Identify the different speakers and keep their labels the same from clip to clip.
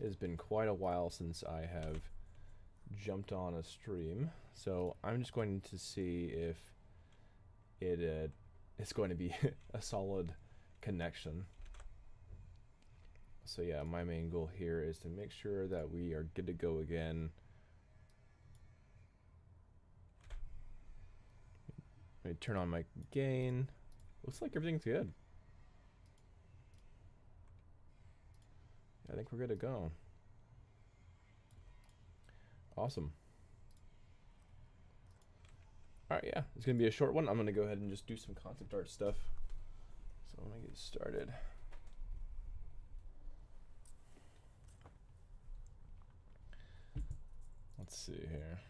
Speaker 1: It has been quite a while since I have jumped on a stream, so I'm just going to see if it's going to be a solid connection. So yeah, my main goal here is to make sure that we are good to go again. Let me turn on my gain. Looks like everything's good. I think we're good to go. Awesome. Alright, yeah, it's going to be a short one. I'm going to go ahead and just do some concept art stuff. So let me get started. Let's see here.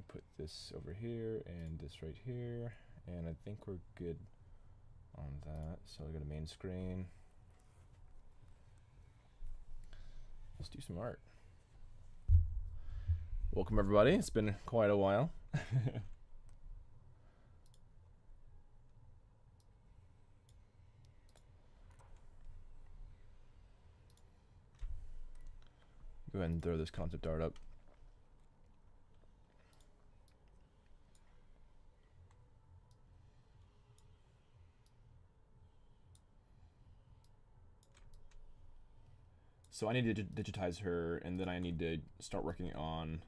Speaker 1: Put this over here and this right here, and I think we're good on that. So I'll go to main screen. Let's do some art. Welcome everybody. It's been quite a while. Go ahead and throw this concept art up. So I need to digitize her, and then I need to start working on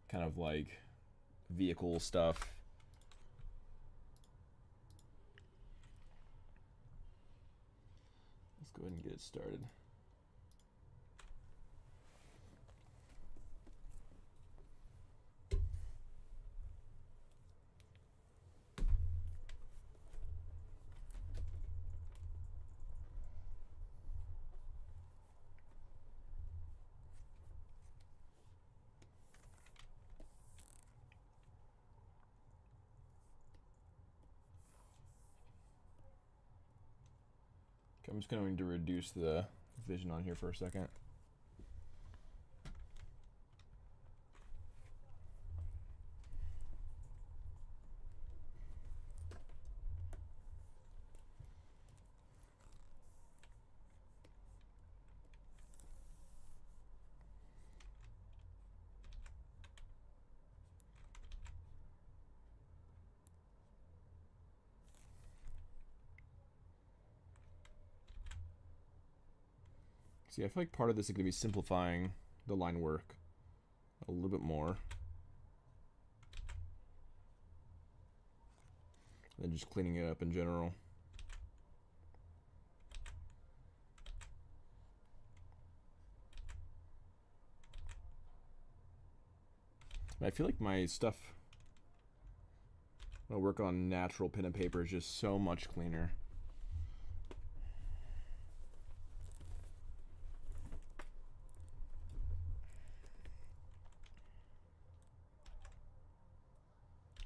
Speaker 1: kind of like vehicle stuff. Let's go ahead and get it started. I'm just going to reduce the vision on here for a second. See, I feel like part of this is going to be simplifying the line work a little bit more. And just cleaning it up in general. I feel like my stuff, when I work on natural pen and paper, is just so much cleaner.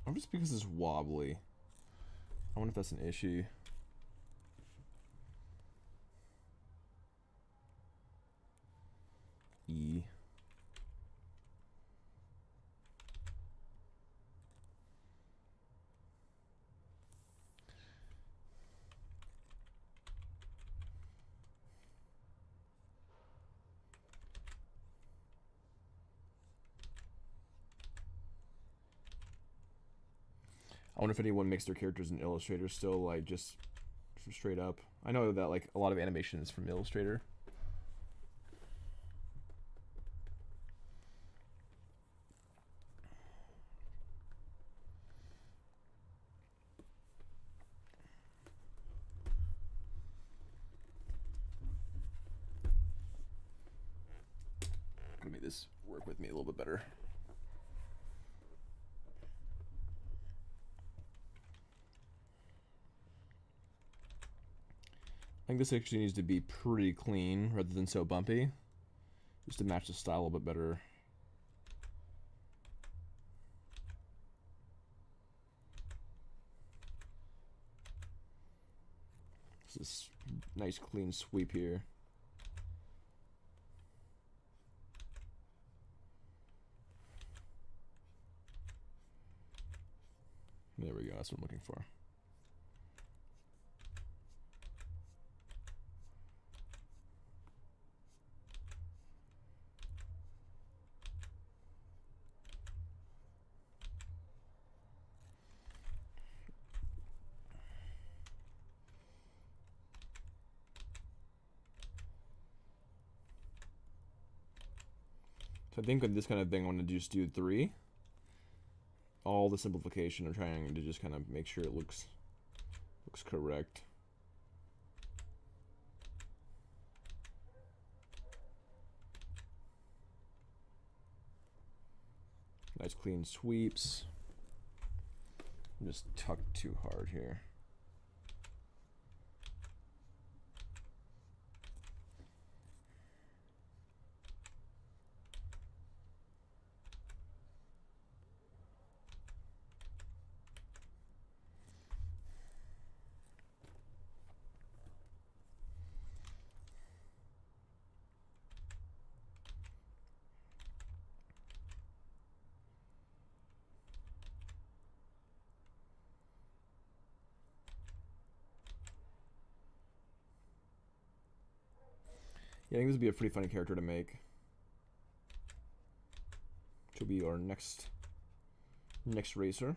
Speaker 1: Or just because it's wobbly. I wonder if that's an issue. E. I wonder if anyone makes their characters in Illustrator still, like, just straight up. I know that, like, a lot of animation is from Illustrator. Let me make this work with me a little bit better. I think this actually needs to be pretty clean rather than so bumpy, just to match the style a little bit better. This nice clean sweep here. There we go, that's what I'm looking for. So I think with this kind of thing, I want to just do 3. All the simplification of trying to just kind of make sure it looks correct. Nice clean sweeps. I'm just tucked too hard here. Yeah, I think this would be a pretty funny character to make. Which will be our next racer.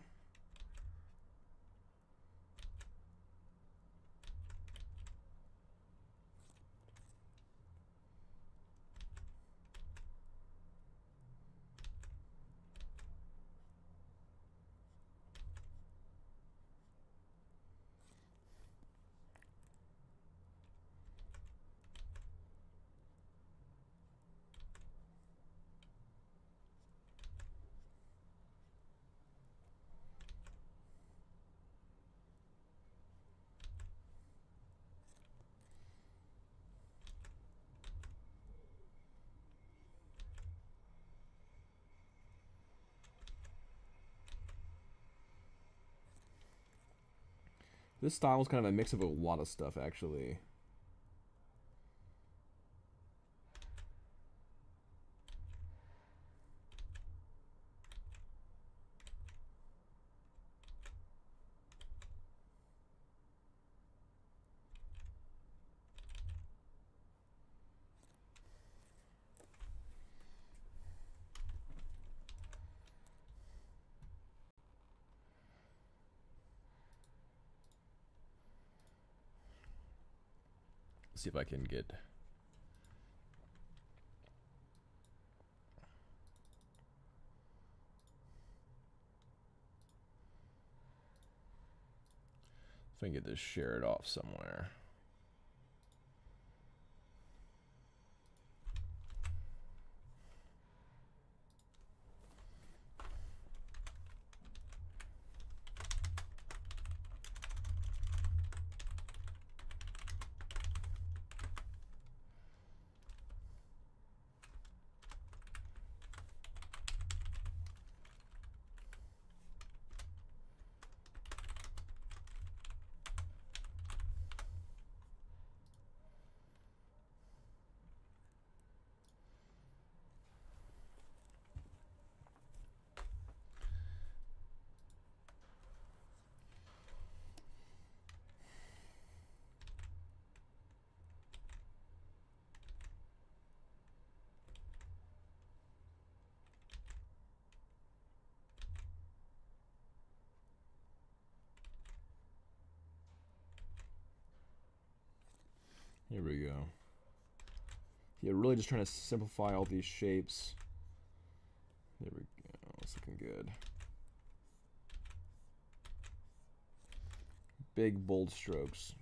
Speaker 1: This style is kind of a mix of a lot of stuff, actually. See if I can get this shared off somewhere. Here we go. Yeah, really just trying to simplify all these shapes. There we go. It's looking good. Big, bold strokes.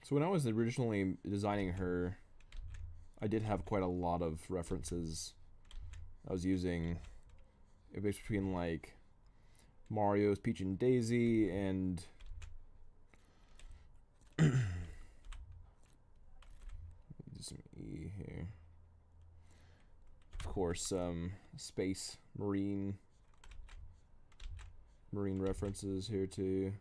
Speaker 1: So when I was originally designing her, I did have quite a lot of references. I was using it was between like Mario's Peach and Daisy and some E here. Of course, space marine references here too.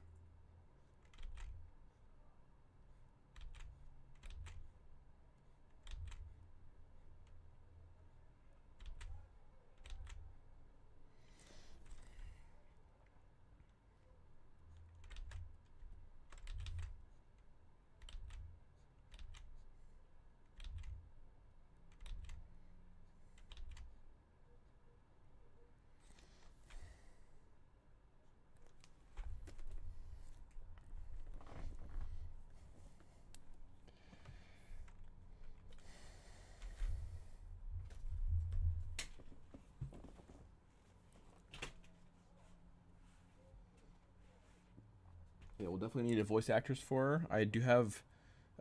Speaker 1: definitely need a voice actress for her. I do have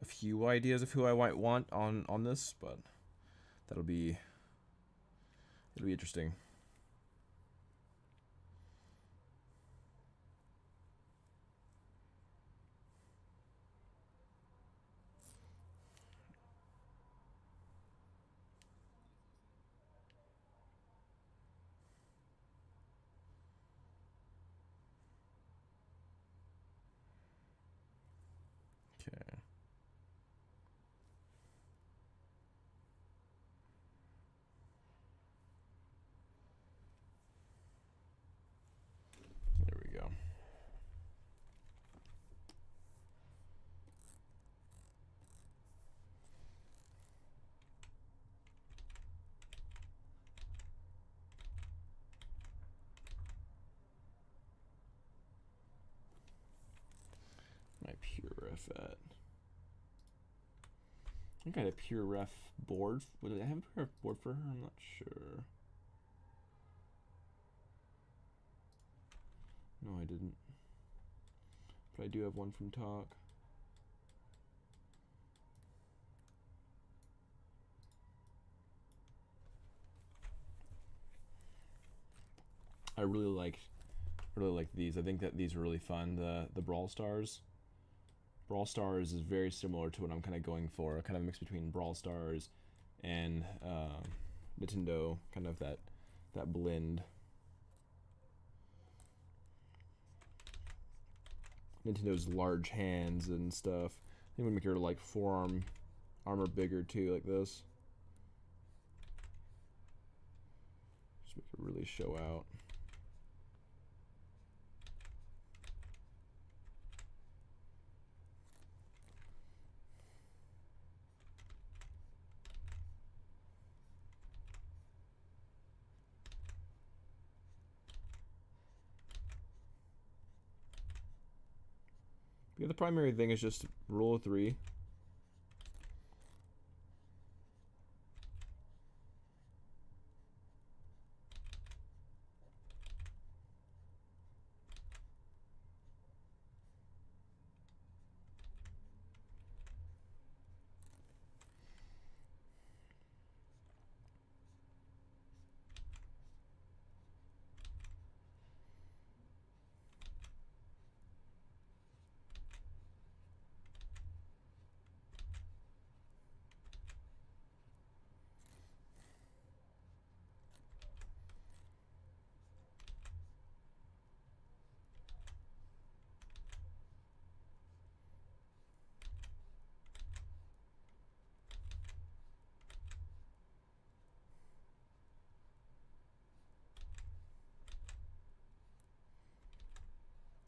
Speaker 1: a few ideas of who I might want on this, but it'll be interesting. Okay. There we go. My pure ref at. I think I had a pure ref board. Did I have a pure ref board for her? I'm not sure. No, I didn't. But I do have one from Talk. I really like these. I think that these are really fun. The Brawl Stars. Brawl Stars is very similar to what I'm kind of going for. Kind of a mix between Brawl Stars and Nintendo. Kind of that blend. Nintendo's large hands and stuff. They would make your like forearm armor bigger too, like this. Just make it really show out. Yeah, the primary thing is just rule of 3.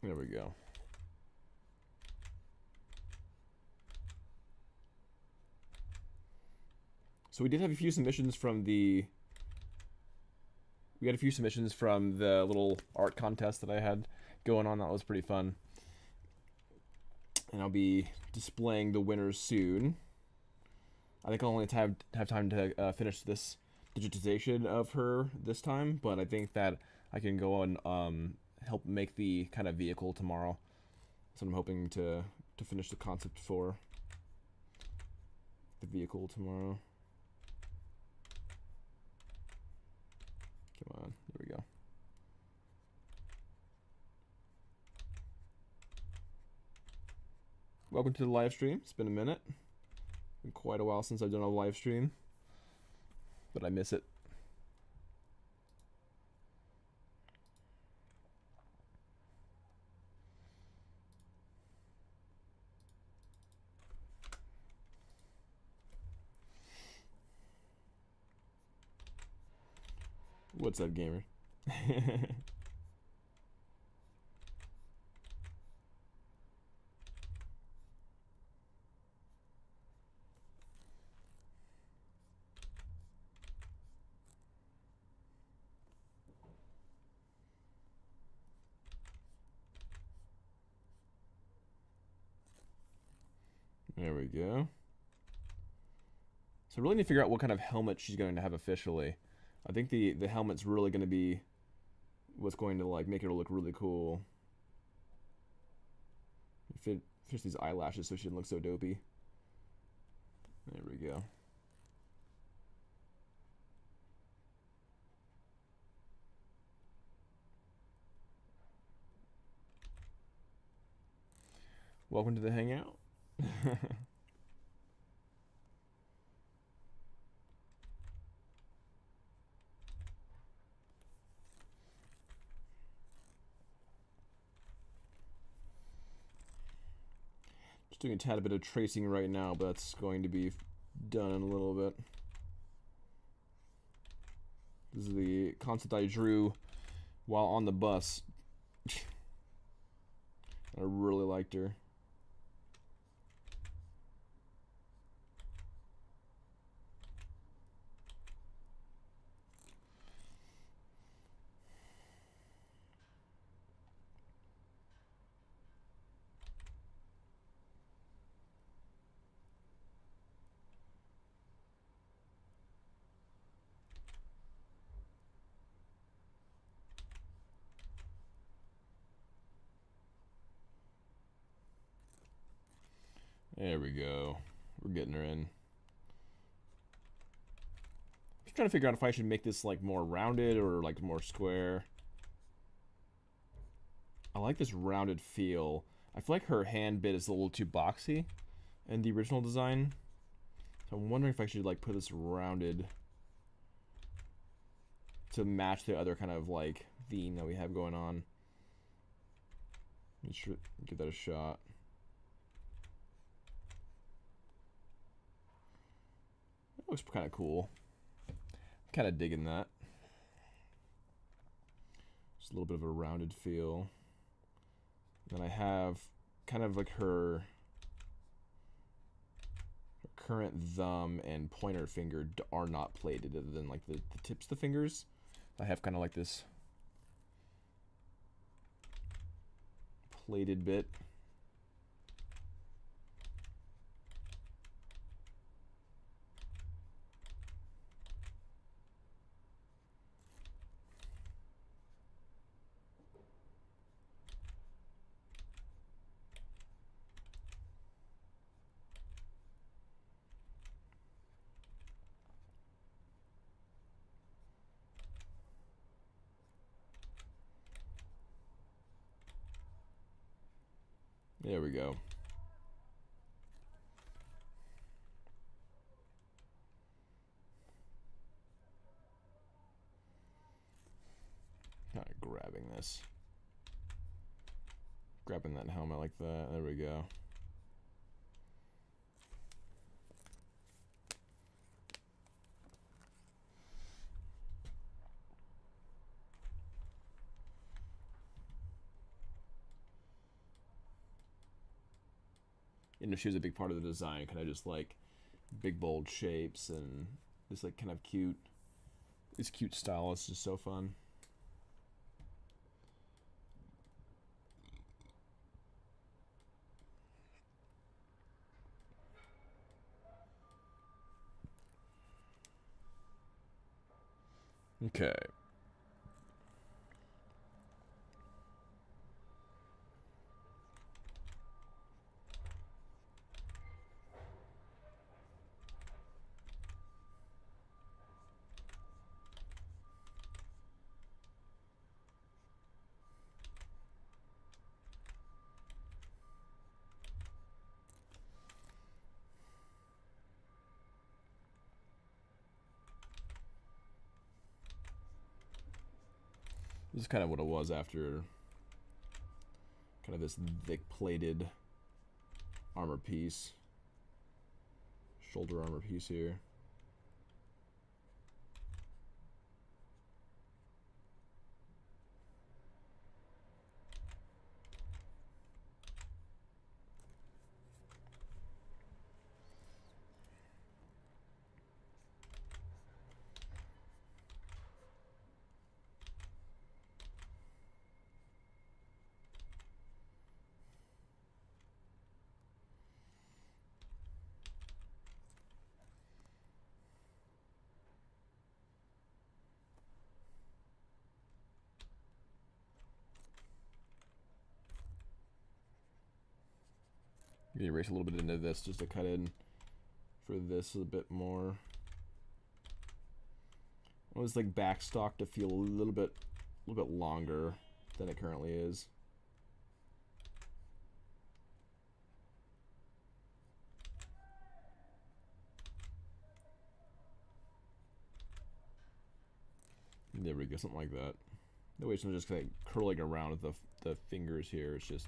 Speaker 1: There we go. So we did have a few submissions from the... We had a few submissions from the little art contest that I had going on. That was pretty fun. And I'll be displaying the winners soon. I think I'll only have time to finish this digitization of her this time, but I think that I can go and help make the kind of vehicle tomorrow. So I'm hoping to finish the concept for the vehicle tomorrow. Come on, there we go. Welcome to the live stream. It's been a minute. Been quite a while since I've done a live stream, but I miss it. What's up, gamer? There we go. So I really need to figure out what kind of helmet she's going to have officially. I think the helmet's really going to be what's going to like make it look really cool. Finish these eyelashes so she didn't look so dopey. There we go. Welcome to the hangout. Just doing a tad bit of tracing right now, but that's going to be done in a little bit. This is the concept I drew while on the bus. I really liked her. There we go. We're getting her in. Just trying to figure out if I should make this like more rounded or like more square. I like this rounded feel. I feel like her hand bit is a little too boxy in the original design. So I'm wondering if I should like put this rounded to match the other kind of like theme that we have going on. Let's give that a shot. That looks kind of cool. I'm kind of digging that. Just a little bit of a rounded feel. Then I have kind of like her current thumb and pointer finger are not plated, other than like the tips of the fingers. I have kind of like this plated bit. There we go. Kind of grabbing this. Grabbing that helmet like that. There we go. And she was a big part of the design, kind of just like big bold shapes and this like kind of cute, this cute style is just so fun. Okay. This is kind of what it was after kind of this thick plated armor piece. Shoulder armor piece here. I'm gonna erase a little bit into this just to cut in for this a bit more. I want this like backstock to feel a little bit longer than it currently is. There we go, something like that. That way it's not just kind of curling around with the fingers here. It's just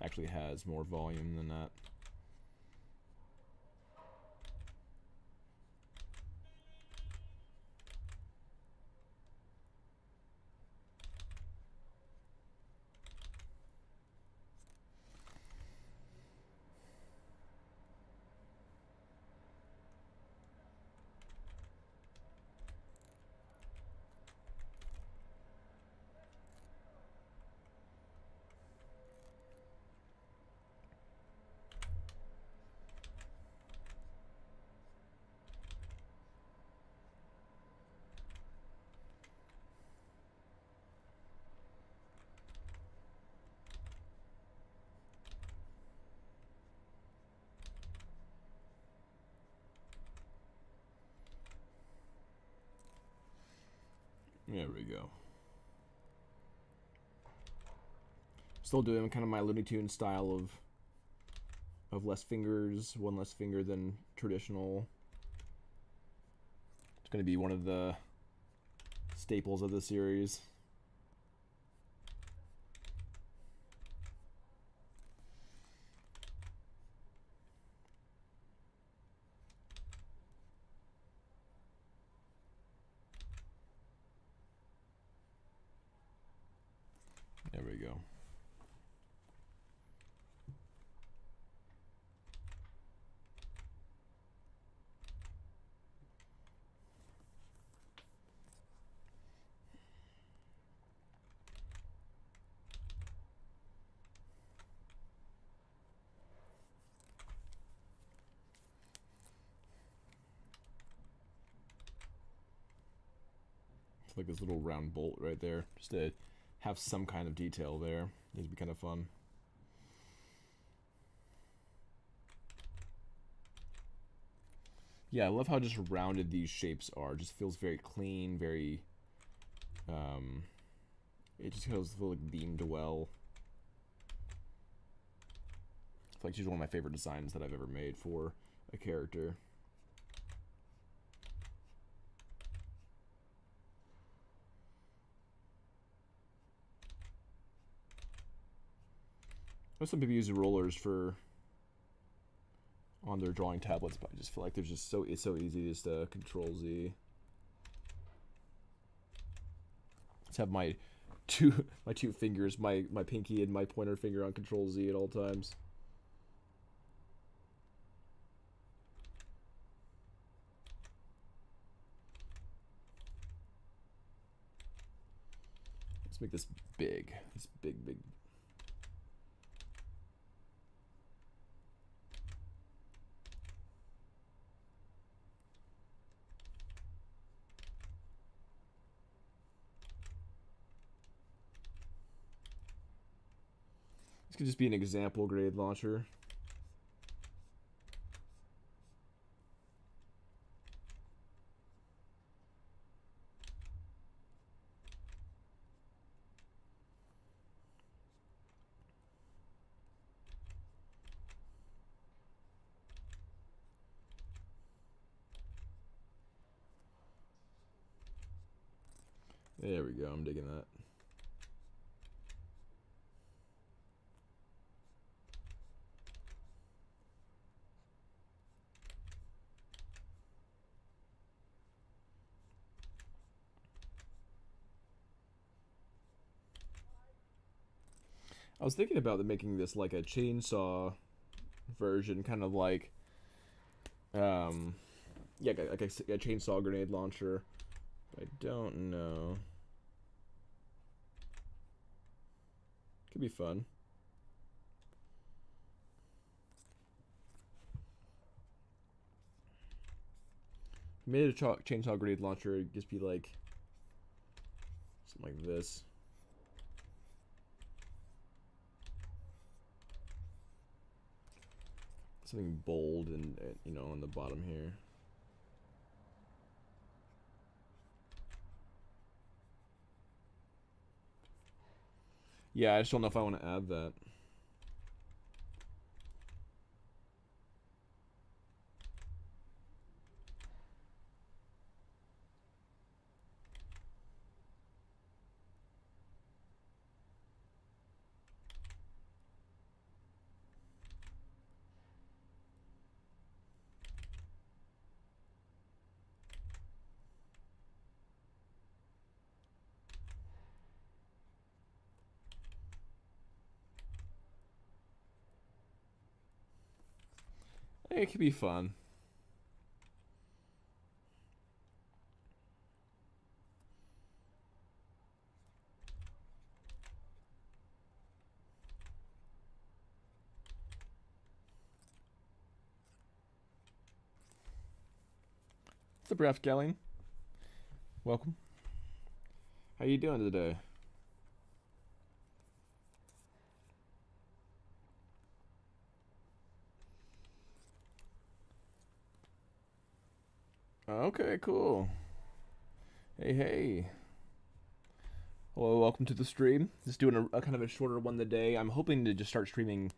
Speaker 1: actually has more volume than that. There we go. Still doing kind of my Looney Tunes style of less fingers, one less finger than traditional. It's going to be one of the staples of the series. There we go. It's like this little round bolt right there, just to have some kind of detail there. It'd be kind of fun. Yeah, I love how just rounded these shapes are. Just feels very clean, very it just feels like beamed well. It's like she's one of my favorite designs that I've ever made for a character. I know some people use rollers for on their drawing tablets, but I just feel like there's just it's so easy just to Control Z. Let's have my two fingers, my pinky and my pointer finger on Control Z at all times. Let's make this big. This big. This could just be an example grenade launcher. There we go, I'm digging that. I was thinking about making this like a chainsaw version, kind of like, yeah, like a chainsaw grenade launcher. I don't know. Could be fun. Made a chainsaw grenade launcher, it'd just be like something like this. something bold and you know, on the bottom here. Yeah, I just don't know if I want to add that. It could be fun. What's up, Ralph Gelling? Welcome. How you doing today? Okay, cool. Hey, hey. Hello, welcome to the stream. Just doing a kind of a shorter one today. I'm hoping to just start streaming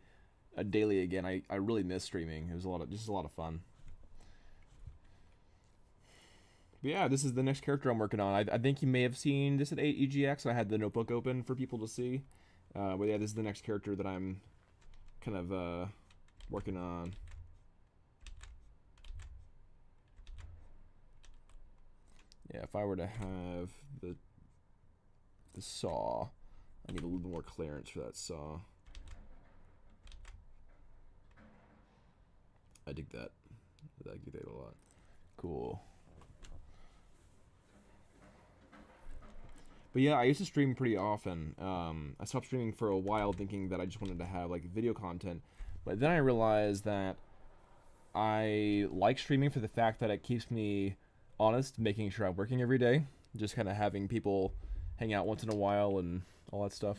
Speaker 1: daily again. I really miss streaming. It was just a lot of fun. But yeah, this is the next character I'm working on. I think you may have seen this at 8EGX. I had the notebook open for people to see. But yeah, this is the next character that I'm kind of working on. Yeah, if I were to have the saw, I need a little more clearance for that saw. I dig that. I dig that a lot. Cool. But yeah, I used to stream pretty often. I stopped streaming for a while thinking that I just wanted to have like video content. But then I realized that I like streaming for the fact that it keeps me honest, making sure I'm working every day. Just kind of having people hang out once in a while and all that stuff.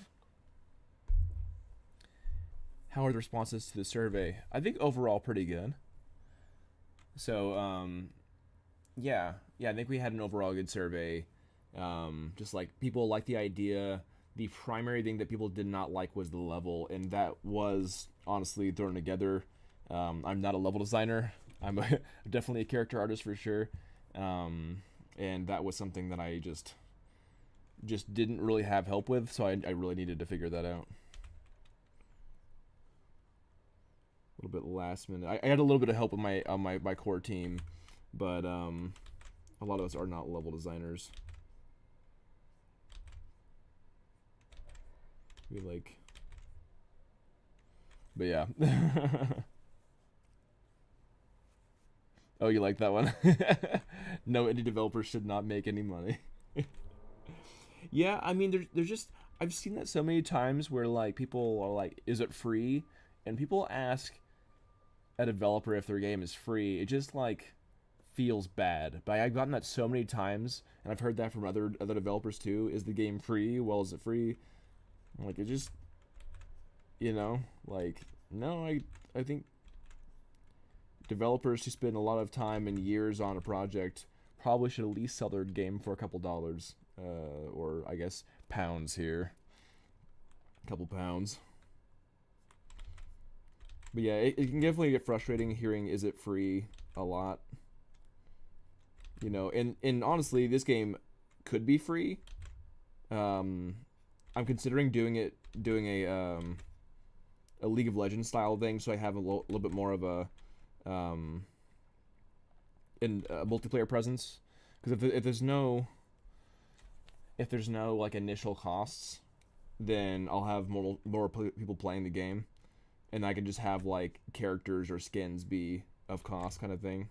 Speaker 1: How are the responses to the survey? I think overall pretty good. So, yeah, I think we had an overall good survey. Just like people like the idea. The primary thing that people did not like was the level, and that was honestly thrown together. I'm not a level designer. I'm definitely a character artist for sure. And that was something that I just didn't really have help with, so I really needed to figure that out. A little bit last minute. I had a little bit of help with my core team, but a lot of us are not level designers. We like, but yeah. Oh, you like that one? No, indie developers should not make any money. Yeah, I mean, there's just I've seen that so many times where like people are like, "Is it free?" And people ask a developer if their game is free. It just like feels bad. But I've gotten that so many times, and I've heard that from other developers too. Is the game free? Well, is it free? Like it just, you know, like no, I think developers who spend a lot of time and years on a project probably should at least sell their game for a couple dollars, or I guess pounds here, a couple pounds. But yeah, it can definitely get frustrating hearing "is it free" a lot. You know, and honestly, this game could be free. I'm considering doing a League of Legends style thing, so I have a little bit more of a multiplayer presence. Because if there's no like initial costs, then I'll have more people playing the game, and I can just have like characters or skins be of cost kind of thing.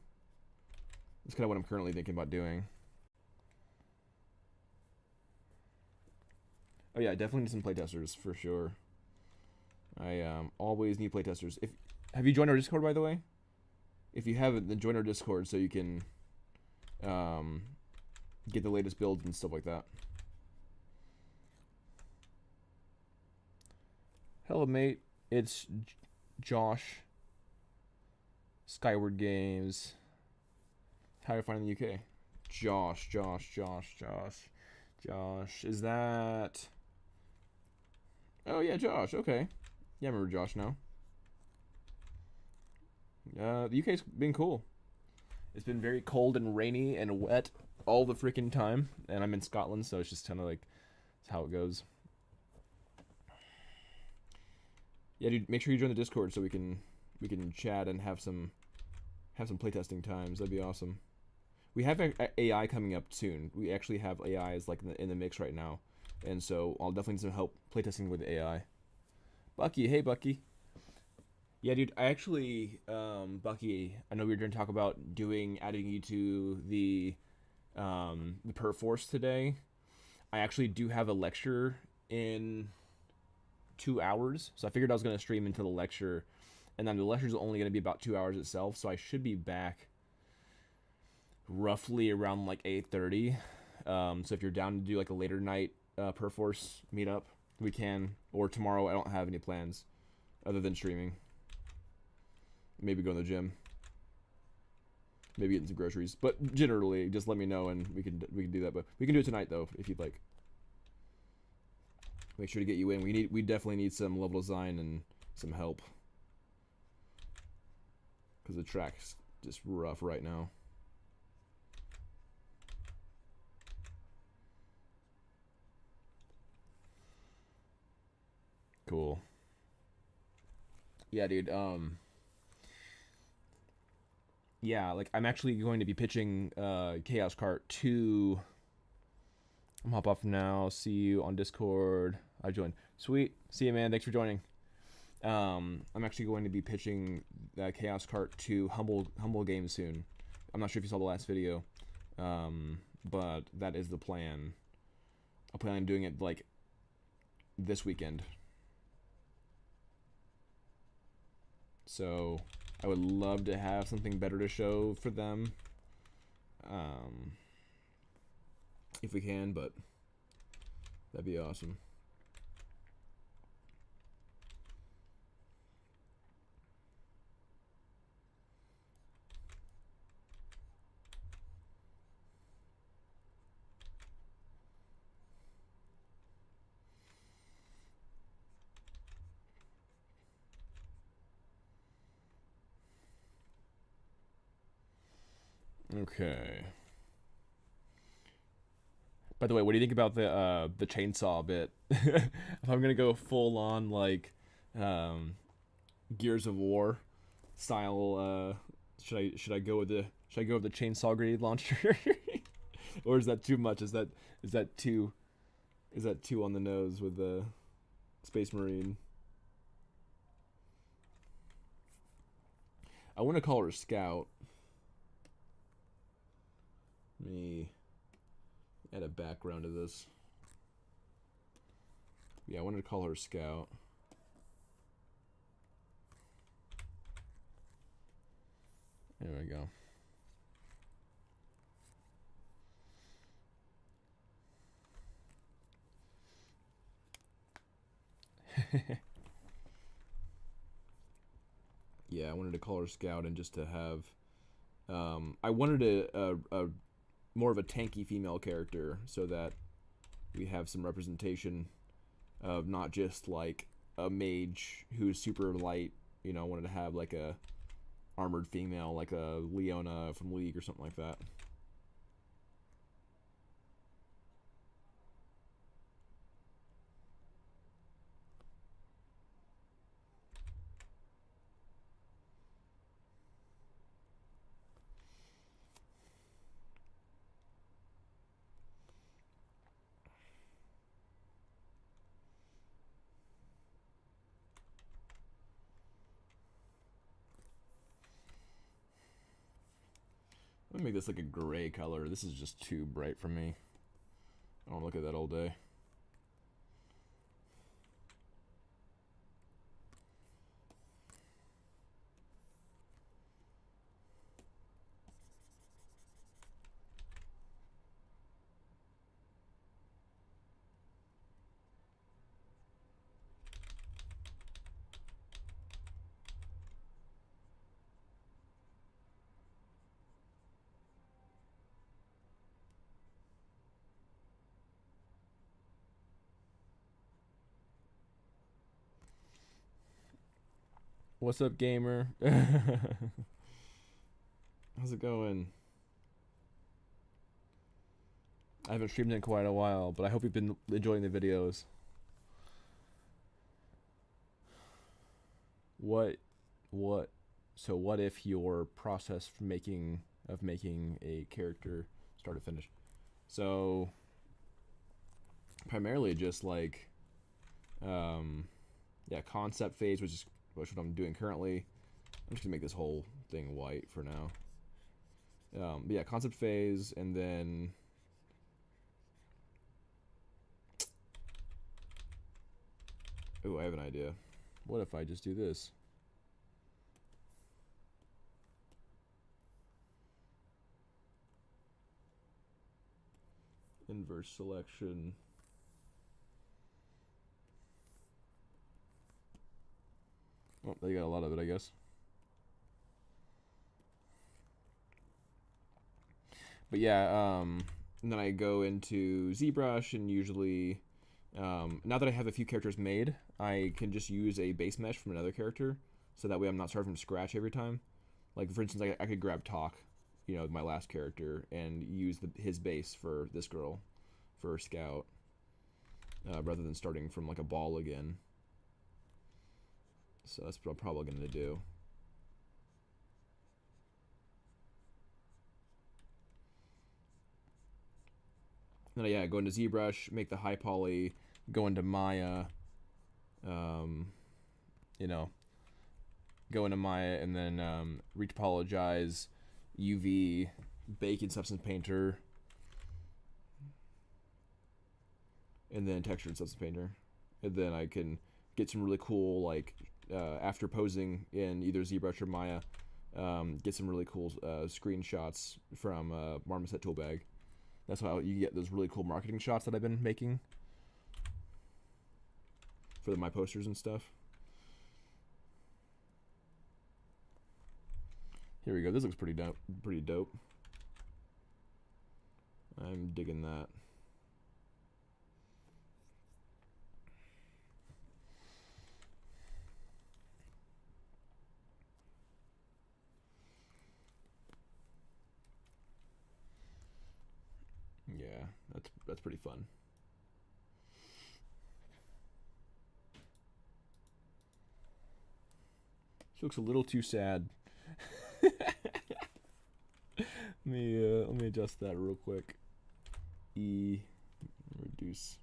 Speaker 1: That's kind of what I'm currently thinking about doing. Oh yeah, I definitely need some playtesters for sure. I always need playtesters. Have you joined our Discord, by the way? If you haven't, then join our Discord so you can get the latest builds and stuff like that. Hello, mate. It's Josh. Skyward Games. How do I find in the UK? Josh. Is that... Oh, yeah, Josh. Okay. Yeah, I remember Josh now. The UK's been cool. It's been very cold and rainy and wet all the freaking time. And I'm in Scotland, so it's just kind of like... That's how it goes. Yeah, dude, make sure you join the Discord so we can chat and have some playtesting times. That'd be awesome. We have AI coming up soon. We actually have AIs like in the mix right now, and so I'll definitely need some help playtesting with AI. Bucky, hey Bucky. Yeah, dude. I actually, Bucky. I know we were going to talk about adding you to the perf force today. I actually do have a lecture in 2 hours, so I figured I was going to stream into the lecture, and then the lecture is only going to be about 2 hours itself, so I should be back roughly around like 8:30. So if you're down to do like a later night perforce meetup, we can. Or tomorrow, I don't have any plans other than streaming. Maybe go to the gym. Maybe getting some groceries. But generally, just let me know and we can do that. But we can do it tonight though if you'd like. Make sure to get you in. We definitely need some level design and some help because the track's just rough right now. Cool. Yeah, dude. Yeah, like I'm actually going to be pitching Chaos Cart to... I'm hop off now. See you on Discord. I joined. Sweet. See you, man. Thanks for joining. I'm actually going to be pitching Chaos Cart to Humble Games soon. I'm not sure if you saw the last video, but that is the plan. I plan on doing it like this weekend. So I would love to have something better to show for them, if we can, but that'd be awesome. Okay. By the way, what do you think about the chainsaw bit? If I'm gonna go full on like Gears of War style, should I go with the chainsaw grenade launcher, or is that too much? Is that too on the nose with the Space Marine? I want to call her Scout. Let me add a background to this. Yeah, I wanted to call her Scout. There we go. Yeah, I wanted to call her Scout and just to have... I wanted a more of a tanky female character so that we have some representation of not just like a mage who's super light. You know, I wanted to have like a armored female, like a Leona from League or something like that. Let me make this like a gray color. This is just too bright for me. I don't look at that all day. What's up, gamer? How's it going? I haven't streamed in quite a while, but I hope you've been enjoying the videos. What, what? So what if your process from making a character start to finish? So primarily just like, yeah, concept phase, which is what I'm doing currently. I'm just gonna make this whole thing white for now. But yeah, concept phase, and then oh, I have an idea. What if I just do this? Inverse selection. Oh, they got a lot of it, I guess. But yeah, and then I go into ZBrush, and usually, now that I have a few characters made, I can just use a base mesh from another character, so that way I'm not starting from scratch every time. Like, for instance, I could grab Talk, my last character, and use his base for this girl, for Scout, rather than starting from like a ball again. So that's what I'm probably going to do. Then yeah, go into ZBrush, make the high poly, go into Maya, go into Maya, and then retopologize, UV, bake in Substance Painter, and then texture in Substance Painter. And then I can get some really cool, like, after posing in either ZBrush or Maya, get some really cool screenshots from Marmoset Toolbag. That's how you get those really cool marketing shots that I've been making for my posters and stuff. Here we go. This looks pretty dope. I'm digging that. Yeah, that's pretty fun. She looks a little too sad. let me adjust that real quick. Reduce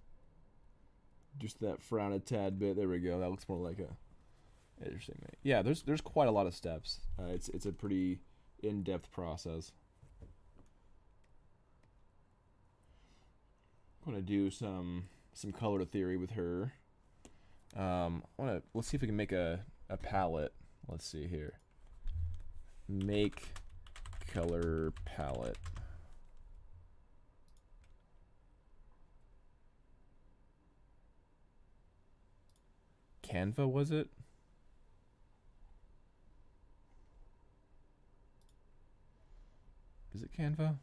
Speaker 1: that frown a tad bit. There we go. That looks more like a interesting thing. Yeah, there's quite a lot of steps. It's a pretty in-depth process. I'm gonna do some color theory with her. Let's see if we can make a palette. Let's see here. Make color palette. Canva, was it? Is it Canva?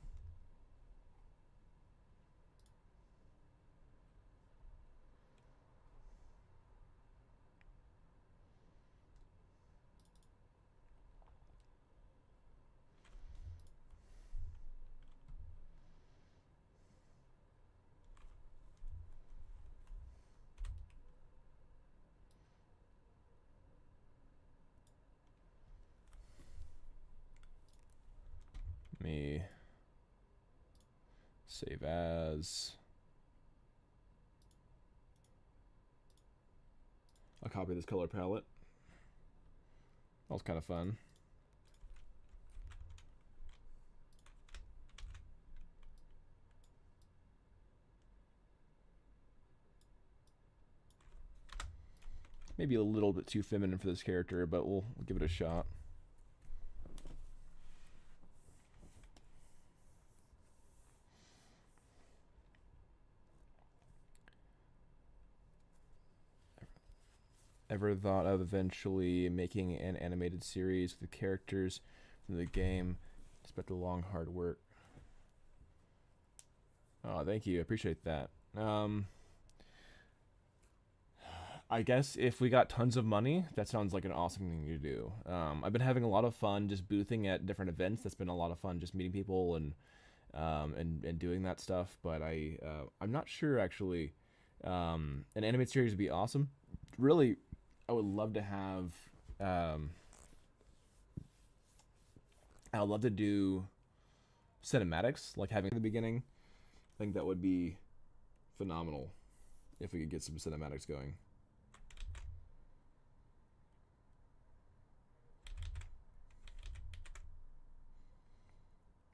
Speaker 1: Me save as. I'll copy this color palette. That was kind of fun. Maybe a little bit too feminine for this character, but we'll give it a shot. Ever thought of eventually making an animated series with characters from the game? Despite the long, hard work. Oh, thank you. I appreciate that. I guess if we got tons of money, that sounds like an awesome thing to do. I've been having a lot of fun just boothing at different events. That's been a lot of fun, just meeting people and doing that stuff. But I'm not sure actually. An animated series would be awesome. Really, I would love to have. Um, I would love to do cinematics, like having at the beginning. I think that would be phenomenal if we could get some cinematics going.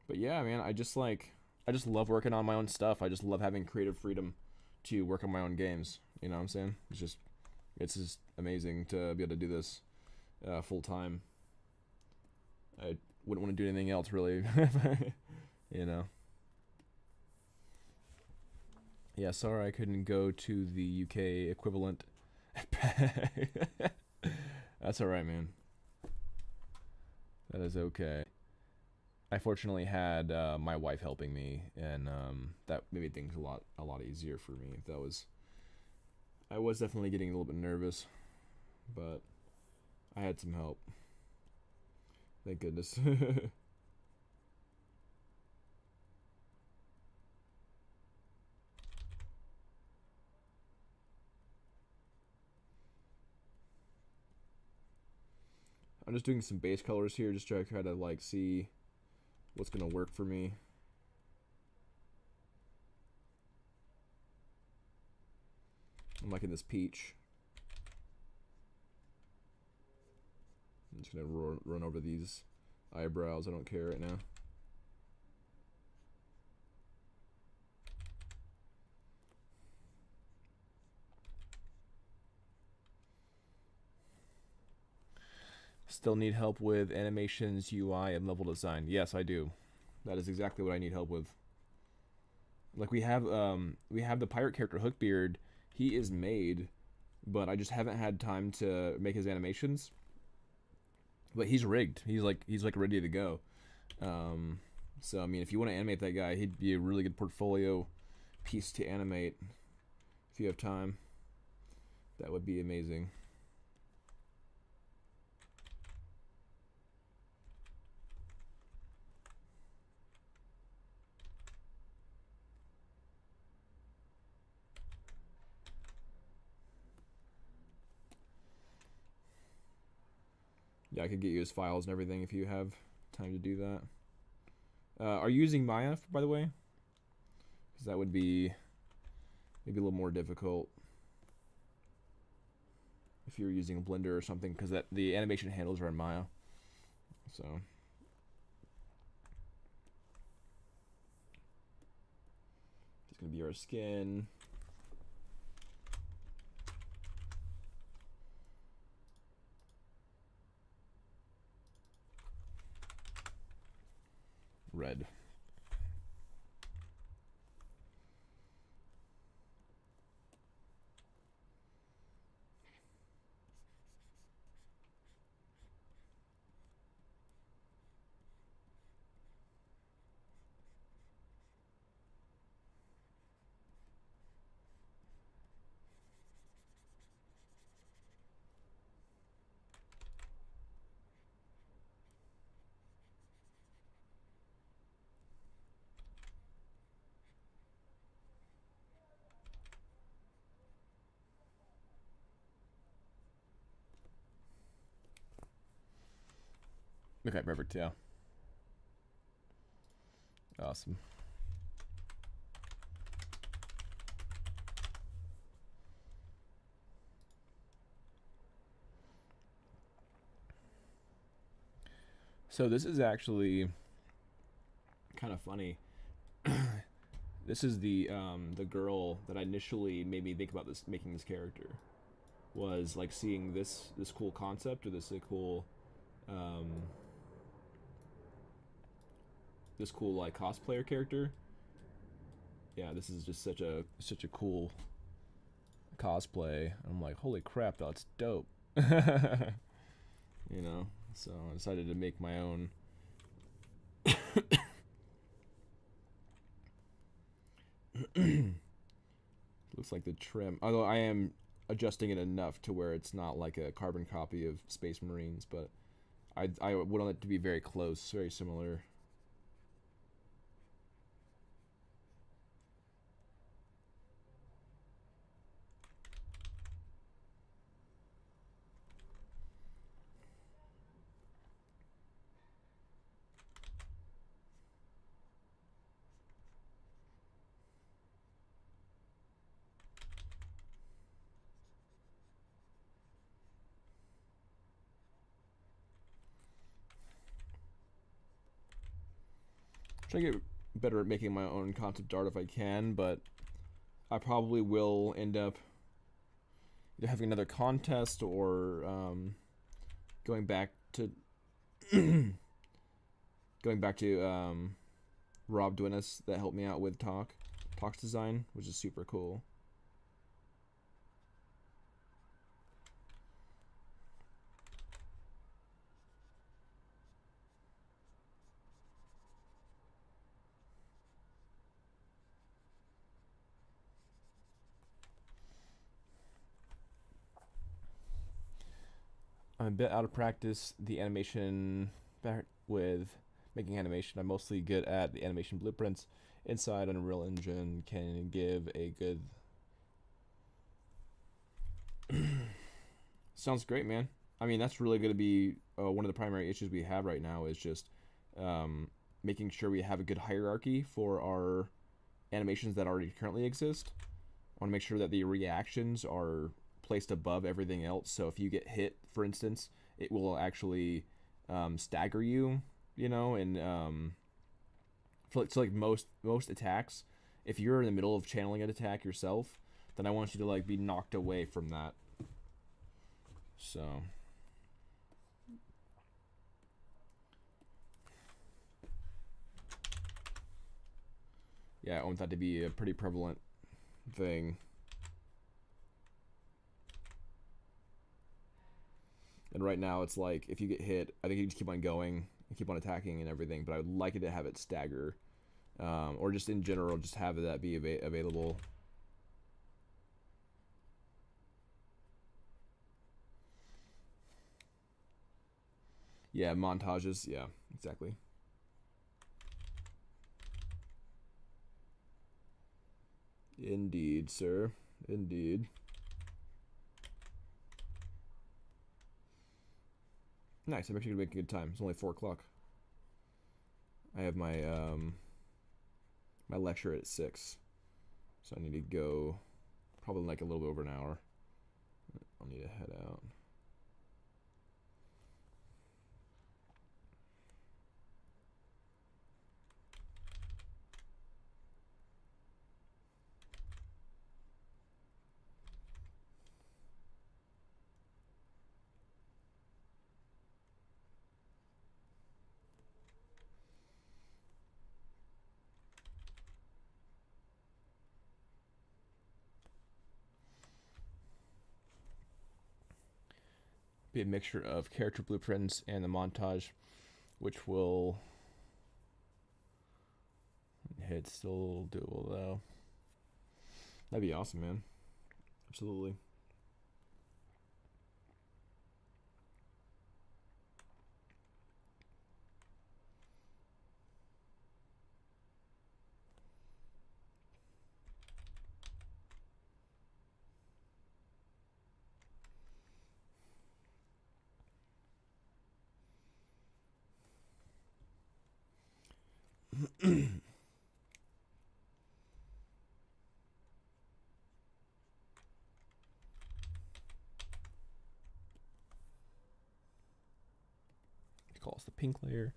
Speaker 1: But yeah, man, I just love working on my own stuff. I just love having creative freedom to work on my own games. You know what I'm saying? It's just amazing to be able to do this full time. I wouldn't want to do anything else really. You know. Yeah, sorry I couldn't go to the UK equivalent. That's all right, man. That is okay. I fortunately had my wife helping me, and that made things a lot easier for me. That was I was definitely getting a little bit nervous, but I had some help. Thank goodness. I'm just doing some base colors here, just to try to like see what's gonna work for me. I'm liking this peach. I'm just gonna run over these eyebrows. I don't care right now. Still need help with animations, UI, and level design. Yes, I do. That is exactly what I need help with. Like we have the pirate character Hookbeard. He is made, but I just haven't had time to make his animations. But he's rigged. He's like ready to go. So I mean, if you want to animate that guy, he'd be a really good portfolio piece to animate if you have time. That would be amazing. Yeah, I could get you his files and everything if you have time to do that. Are you using Maya, by the way? Because that would be maybe a little more difficult if you're using Blender or something, because that the animation handles are in Maya. So it's gonna be our skin. Red. Okay, perfect. Yeah. Awesome. So this is actually kind of funny. This is the girl that initially made me think about this making this character. Was like seeing this cool concept or um, this cool like cosplayer character. Yeah, this is just such a cool cosplay. I'm like, holy crap, that's dope. You know, so I decided to make my own. Looks like the trim. Although I am adjusting it enough to where it's not like a carbon copy of Space Marines, but I would want it to be very close, very similar. Try to get better at making my own concept art if I can, but I probably will end up either having another contest or going back to Rob Dwinnis that helped me out with Talk's design, which is super cool. I'm a bit out of practice the animation with making animation. I'm mostly good at the animation blueprints. Inside Unreal Engine can give a good sounds great, man. I mean, that's really going to be one of the primary issues we have right now is just making sure we have a good hierarchy for our animations that already currently exist. I want to make sure that the reactions are placed above everything else. So if you get hit, for instance, it will actually stagger you, you know, and so like most attacks, if you're in the middle of channeling an attack yourself, then I want you to like be knocked away from that. So yeah, I want that to be a pretty prevalent thing. And right now it's like if you get hit, I think you just keep on going and keep on attacking and everything, but I would like it to have it stagger. Or just in general, just have that be available. Yeah, montages. Yeah, exactly. Indeed, sir. Indeed. Nice. I'm actually gonna make a good time. It's only 4 o'clock. I have my my lecture at 6, so I need to go probably like a little bit over an hour. I'll need to head out. Be a mixture of character blueprints and the montage, which will it's still doable though. That'd be awesome, man. Absolutely. Call us the pink layer.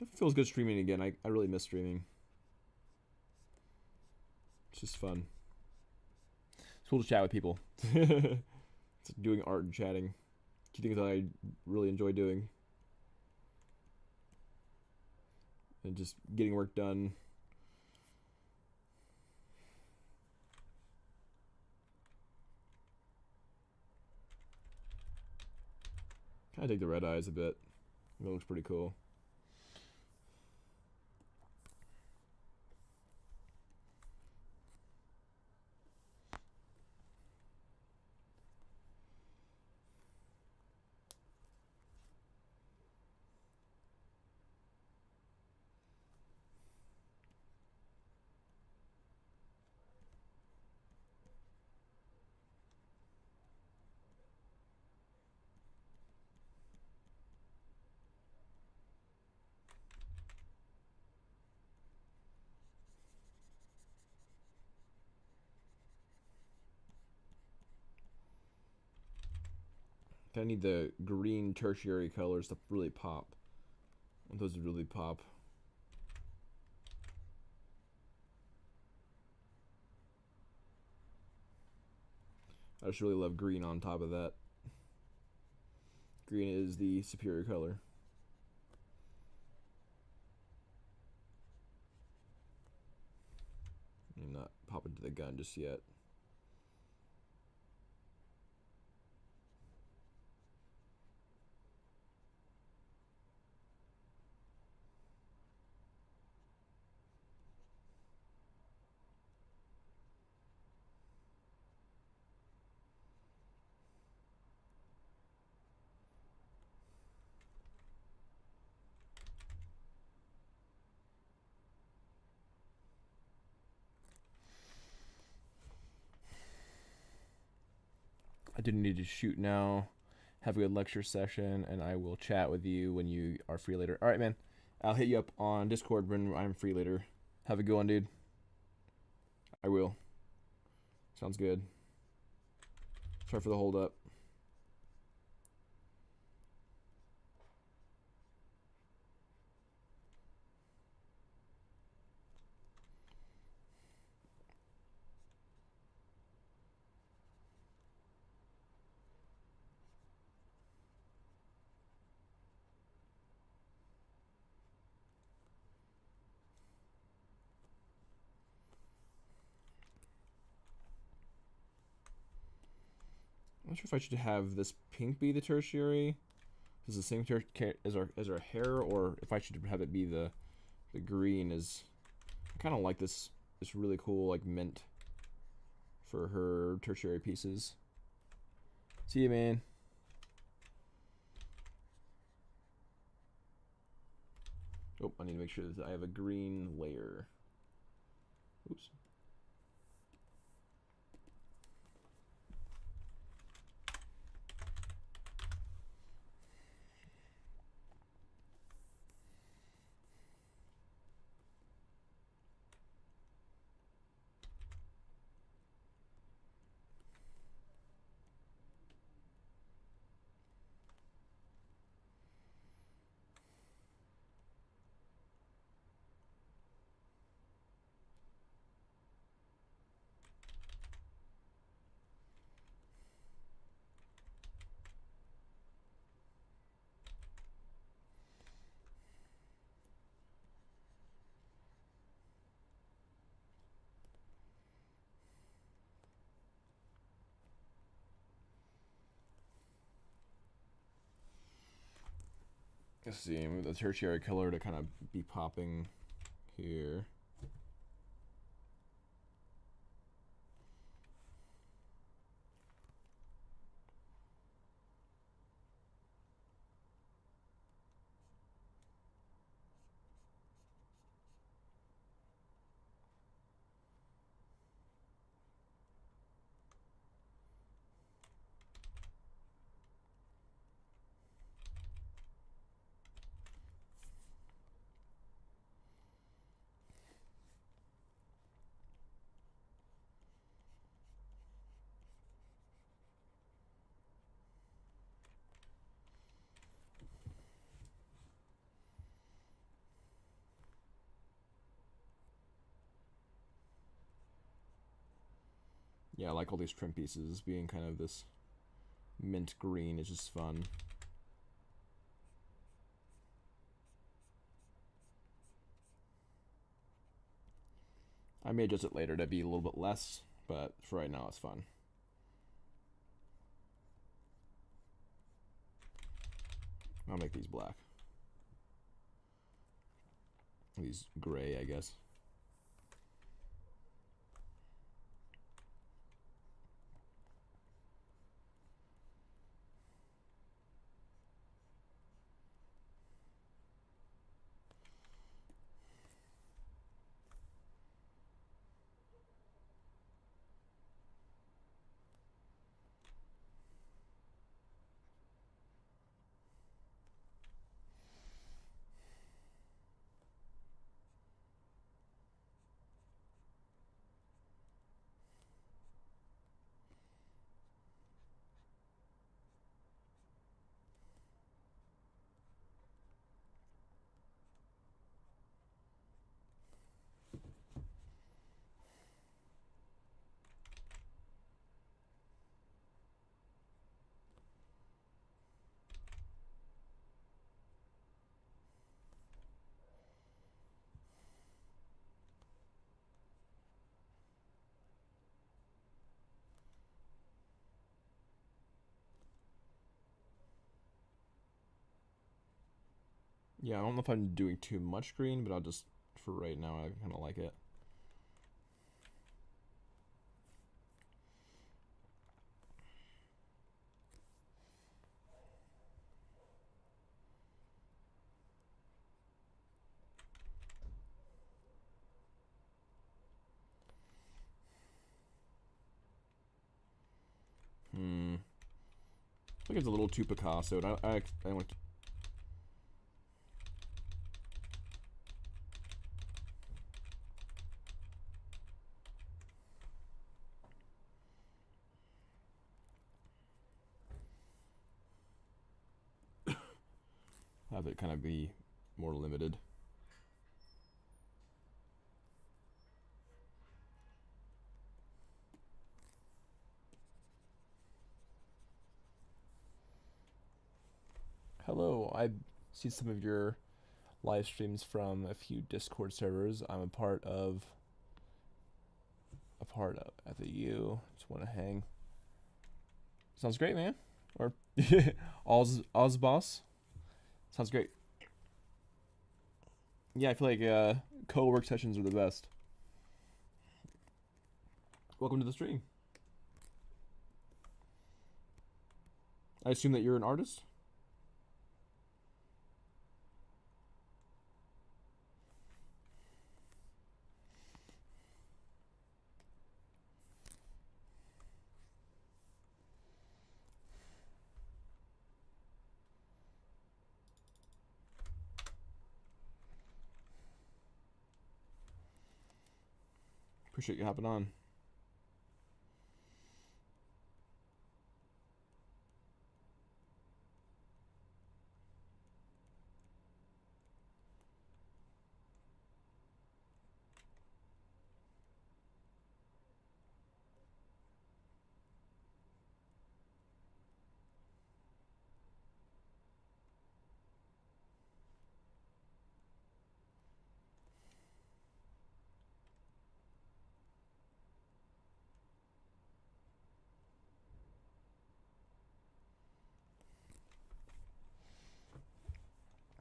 Speaker 1: Definitely feels good streaming again. I really miss streaming. It's just fun. It's cool to chat with people. It's like doing art and chatting. Two things that I really enjoy doing. And just getting work done. Kind of dig the red eyes a bit. It looks pretty cool. I need the green tertiary colors to really pop. I want those to really pop. I just really love green on top of that. Green is the superior color. I'm not popping to the gun just yet. I didn't need to shoot now. Have a good lecture session, and I will chat with you when you are free later. All right, man. I'll hit you up on Discord when I'm free later. Have a good one, dude. I will. Sounds good. Sorry for the hold up. I'm not sure if I should have this pink be the tertiary. Is the same as our hair, or if I should have it be the green. Is I kind of like this really cool like mint for her tertiary pieces. See you, man. Oh, I need to make sure that I have a green layer. Oops. Let's see, move the tertiary color to kind of be popping here. Yeah, I like all these trim pieces being kind of this mint green. It's just fun. I may adjust it later to be a little bit less, but for right now it's fun. I'll make these black. These gray, I guess. Yeah, I don't know if I'm doing too much green, but I'll just, for right now, I kind of like it. I think it's a little too Picasso. I want to. Have it kind of be more limited. Hello, I see some of your live streams from a few Discord servers I'm a part of at the U. Just want to hang. Sounds great, man. Or Oz boss. Sounds great. Yeah, I feel like co-work sessions are the best. Welcome to the stream. I assume that you're an artist? Appreciate you hopping on.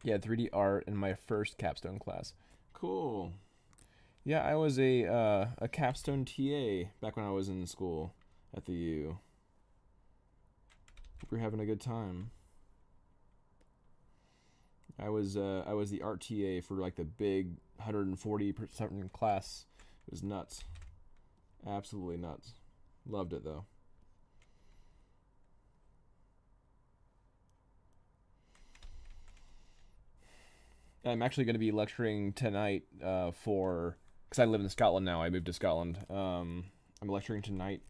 Speaker 1: Yeah, 3D art in my first capstone class. Cool. Yeah, I was a capstone TA back when I was in school at the U. Hope you're having a good time. I was the art TA for like the big 140% class. It was nuts. Absolutely nuts. Loved it though. I'm actually going to be lecturing tonight for, because I live in Scotland now. I moved to Scotland. I'm lecturing tonight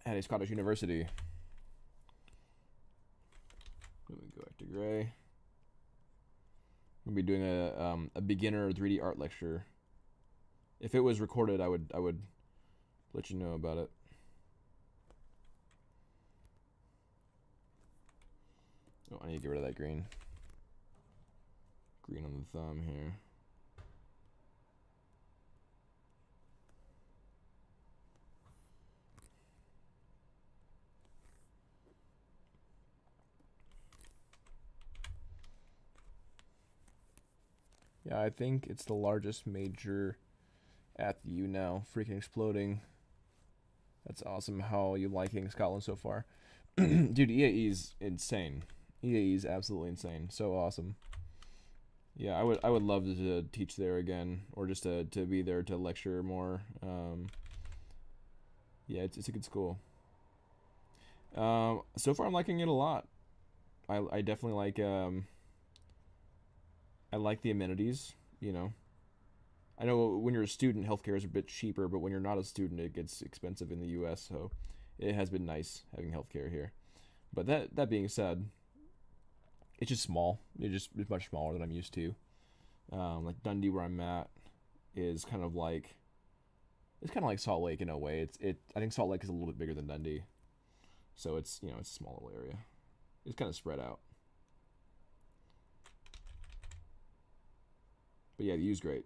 Speaker 1: at a Scottish university. Let me go back to gray. I'm gonna be doing a beginner 3D art lecture. If it was recorded, I would let you know about it. Oh, I need to get rid of that green. Green on the thumb here. Yeah, I think it's the largest major at the U now. Freaking exploding. That's awesome how you liking Scotland so far. Dude, EAE is insane. EAE is absolutely insane. So awesome. Yeah, I would love to teach there again, or just to be there to lecture more. Yeah, it's a good school. So far I'm liking it a lot. I definitely like I like the amenities. You know, I know when you're a student, healthcare is a bit cheaper, but when you're not a student, it gets expensive in the U.S. So it has been nice having healthcare here. But that being said, it's just small. It's much smaller than I'm used to. Like Dundee, where I'm at, is kind of like it's kind of like Salt Lake in a way. I think Salt Lake is a little bit bigger than Dundee, so it's it's a small little area. It's kind of spread out. But yeah, the U's great.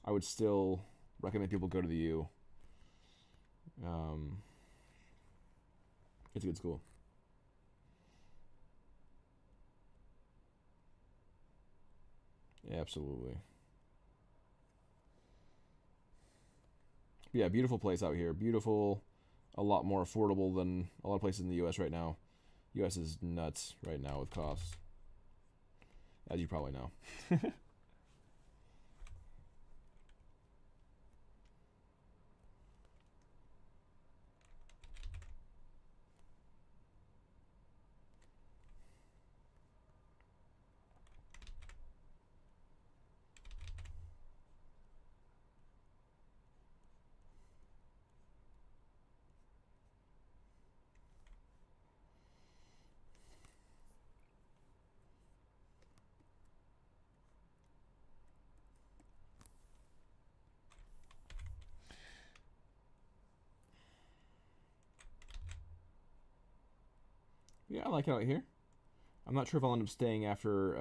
Speaker 1: I would still recommend people go to the U. Um, it's a good school. Yeah, absolutely. Yeah, beautiful place out here. Beautiful, a lot more affordable than a lot of places in the U.S. right now. U.S. is nuts right now with costs, as you probably know. Yeah, I like it out here. I'm not sure if I'll end up staying after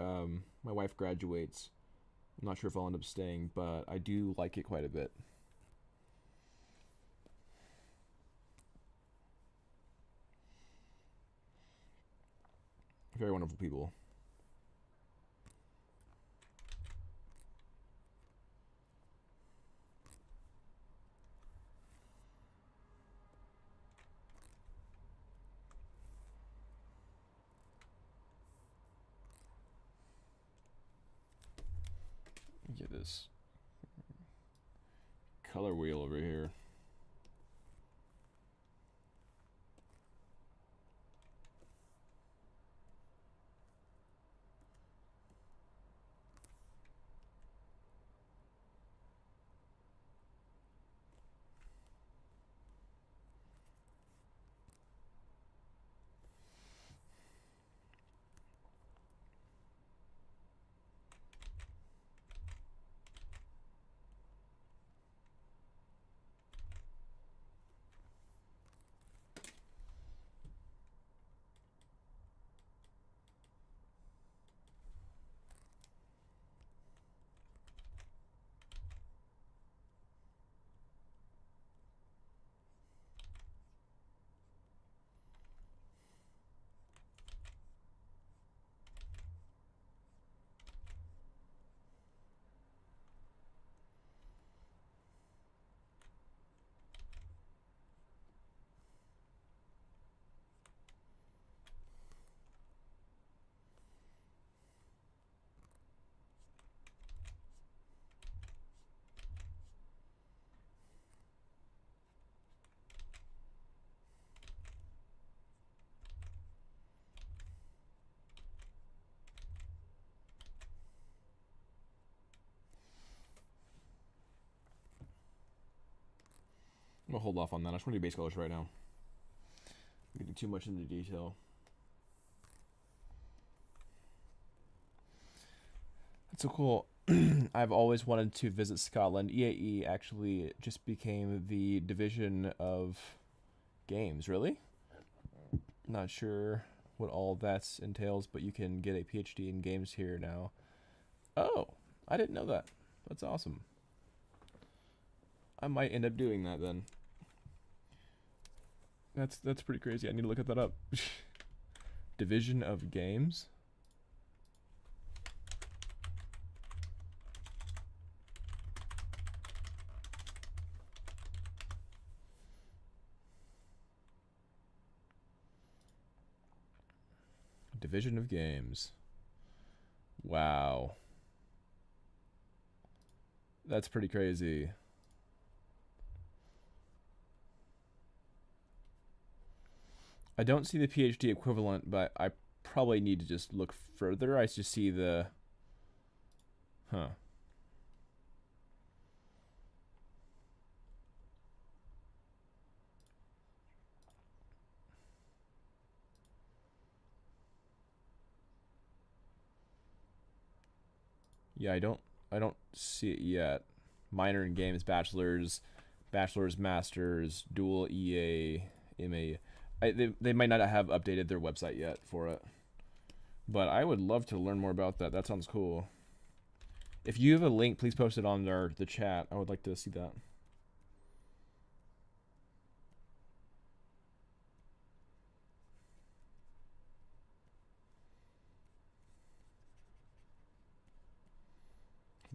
Speaker 1: my wife graduates. I'm not sure if I'll end up staying, but I do like it quite a bit. Very wonderful people. Get this color wheel over here. I'm gonna hold off on that. I just want to do base colors right now. I'm getting too much into detail. That's so cool. I've always wanted to visit Scotland. EAE actually just became the division of games, really? Not sure what all that entails, but you can get a PhD in games here now. Oh, I didn't know that. That's awesome. I might end up doing that then. That's pretty crazy. I need to look that up. Division of games. Division of games. Wow. That's pretty crazy. I don't see the PhD equivalent, but I probably need to just look further. I just see the... Huh. Yeah, I don't see it yet. Minor in games, bachelor's, masters, dual EA, MA. They might not have updated their website yet for it. But I would love to learn more about that. That sounds cool. If you have a link, please post it on the chat. I would like to see that.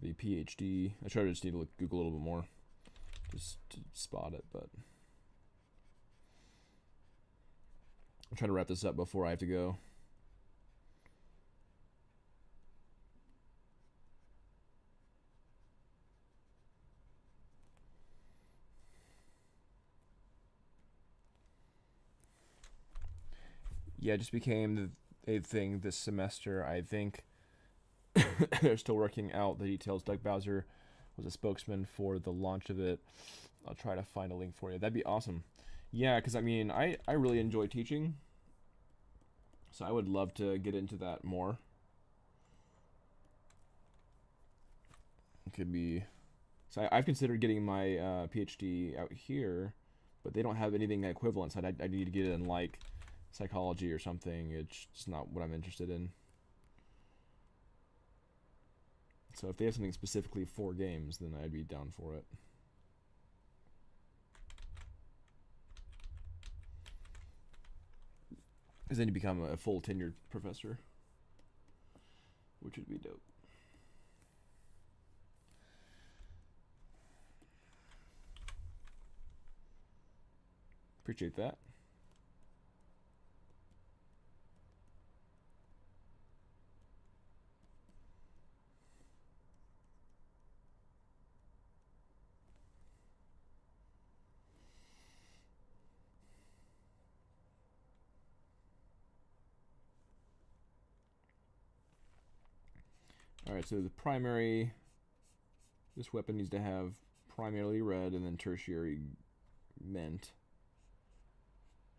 Speaker 1: The PhD. I try to just need to Google a little bit more just to spot it, but I'm trying to wrap this up before I have to go. Yeah, it just became a thing this semester. I think they're still working out the details. Doug Bowser was a spokesman for the launch of it. I'll try to find a link for you. That'd be awesome. Yeah, because I mean, I really enjoy teaching, so I would love to get into that more. It could be. So I've considered getting my PhD out here, but they don't have anything equivalent. So I need to get it in like psychology or something. It's just not what I'm interested in. So if they have something specifically for games, then I'd be down for it. Because then you become a full tenured professor, which would be dope. Appreciate that. Alright, so the primary, this weapon needs to have primarily red and then tertiary mint.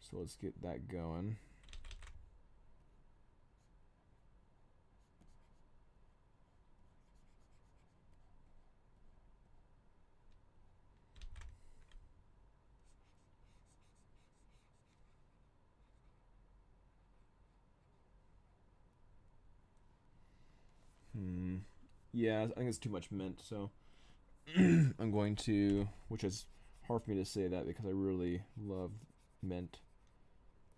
Speaker 1: So let's get that going. Yeah, I think it's too much mint, so I'm going to, which is hard for me to say that because I really love mint.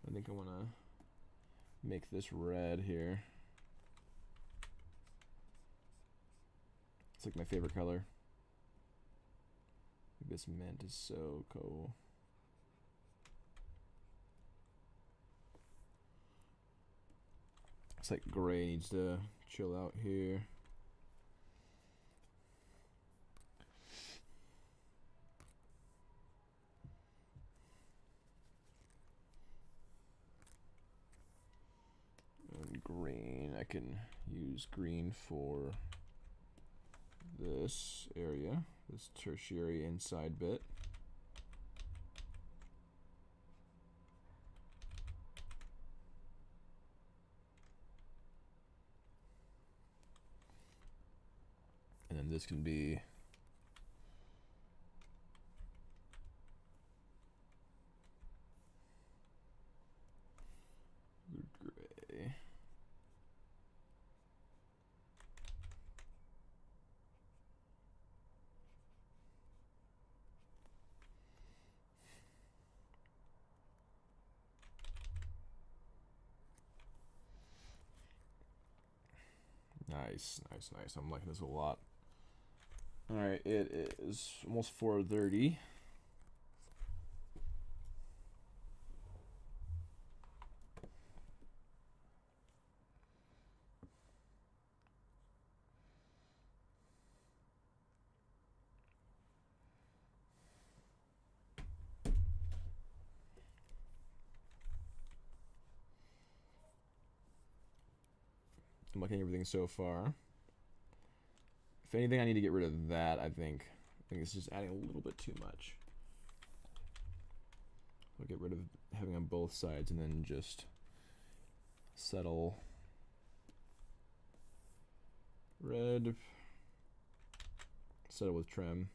Speaker 1: I think I want to make this red here. It's like my favorite color. This mint is so cool. It's like gray needs to chill out here. And green, I can use green for this area, this tertiary inside bit. and this can be gray. Nice, nice, nice. I'm liking this a lot. All right, it is almost 4:30. I'm liking everything so far. If anything, I need to get rid of that, I think. I think it's just adding a little bit too much. I'll get rid of having on both sides and then just settle red, settle with trim.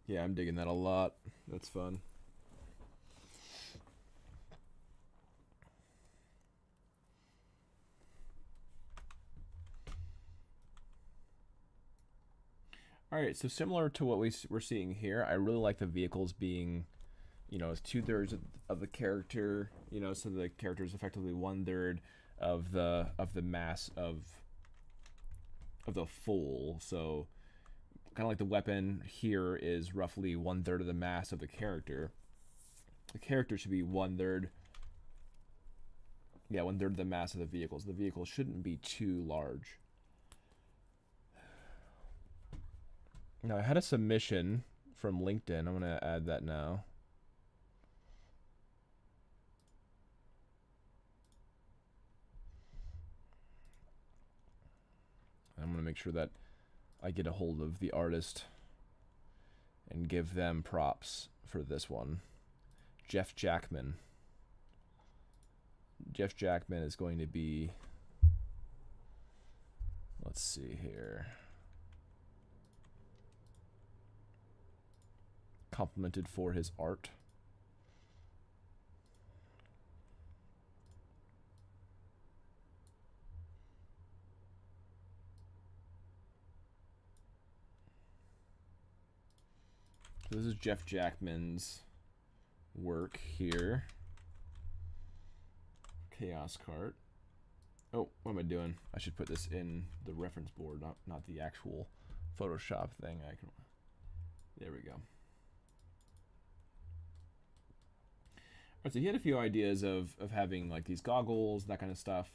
Speaker 1: Yeah, I'm digging that a lot. That's fun. All right, so similar to what we're seeing here, I really like the vehicles being, you know, it's 2/3 of the character, you know, so the character is effectively 1/3 of the mass of the full. So kind of like the weapon here is roughly 1/3 of the mass of the character. The character should be 1/3. Yeah, 1/3 of the mass of the vehicles. The vehicles shouldn't be too large. Now, I had a submission from LinkedIn. I'm going to add that now. I'm going to make sure that I get a hold of the artist and give them props for this one. Jeff Jackman. Jeff Jackman is going to be, let's see here, complimented for his art. So this is Jeff Jackman's work here. Chaos cart. Oh, what am I doing? I should put this in the reference board, not the actual Photoshop thing. I can. There we go. All right, so he had a few ideas of having like these goggles, that kind of stuff.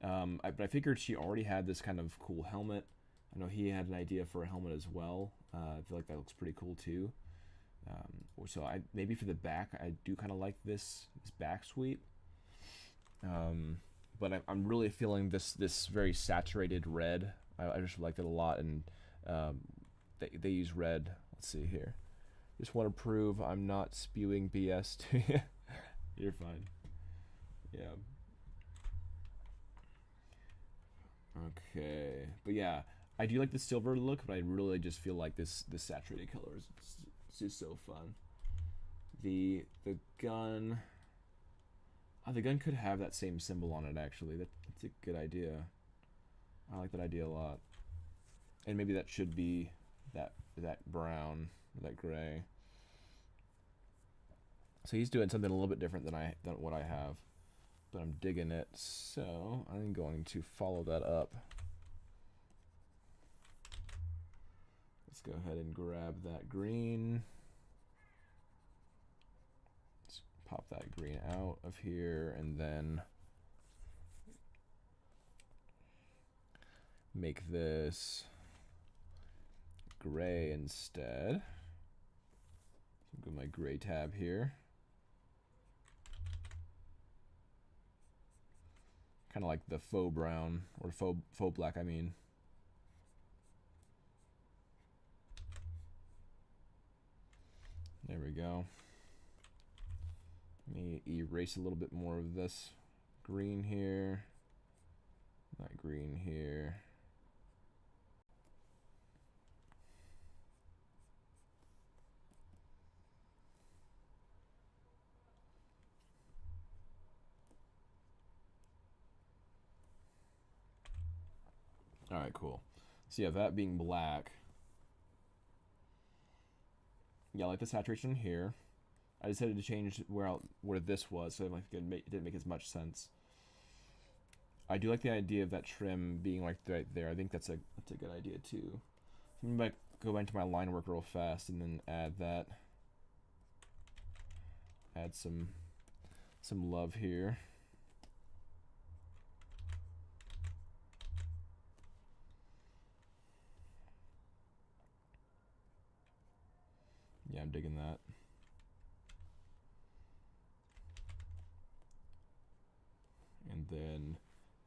Speaker 1: But I figured she already had this kind of cool helmet. I know he had an idea for a helmet as well. I feel like that looks pretty cool too. So maybe for the back, I do kind of like this back sweep. But I'm really feeling this very saturated red. I just liked it a lot, and they use red. Let's see here. Just want to prove I'm not spewing BS to you. You're fine. Yeah. Okay, but yeah, I do like the silver look, but I really just feel like this saturated color is just so fun. The gun. Oh, the gun could have that same symbol on it, actually. That's a good idea. I like that idea a lot. And maybe that should be that brown, or that gray. So he's doing something a little bit different than what I have. But I'm digging it, so I'm going to follow that up. Let's go ahead and grab that green. Pop that green out of here, and then make this gray instead. So go to my gray tab here. Kind of like the faux brown, or faux black, I mean. There we go. Let me erase a little bit more of this green here. That green here. All right, cool. So yeah, that being black. Yeah, I like the saturation here. I decided to change where this was, so it didn't make as much sense. I do like the idea of that trim being like right there. I think that's a good idea too. So I'm gonna go into my line work real fast and then add that. Add some love here. Yeah, I'm digging that. And then,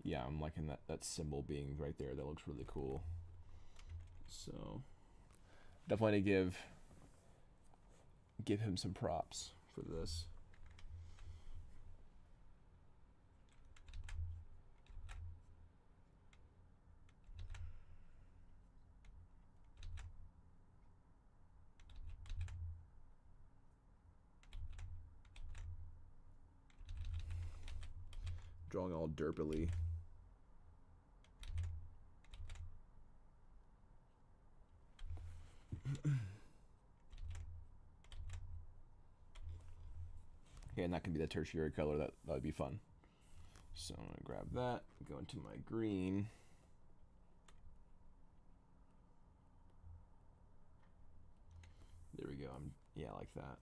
Speaker 1: yeah, I'm liking that symbol being right there. That looks really cool. So, definitely to give him some props for this. Drawing all derpily. Okay, and that can be the tertiary color. That would be fun. So I'm gonna grab that, go into my green. There we go. Yeah, I like that.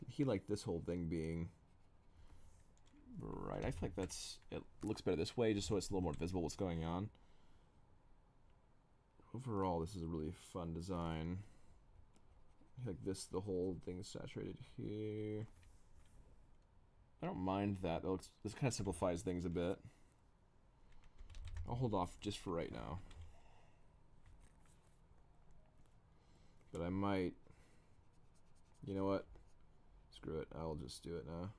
Speaker 1: He liked this whole thing being right. I feel like it looks better this way, just so it's a little more visible what's going on. Overall, this is a really fun design. Like this, the whole thing is saturated here. I don't mind that. This kind of simplifies things a bit. I'll hold off just for right now. But I might, you know what? Screw it, I'll just do it now.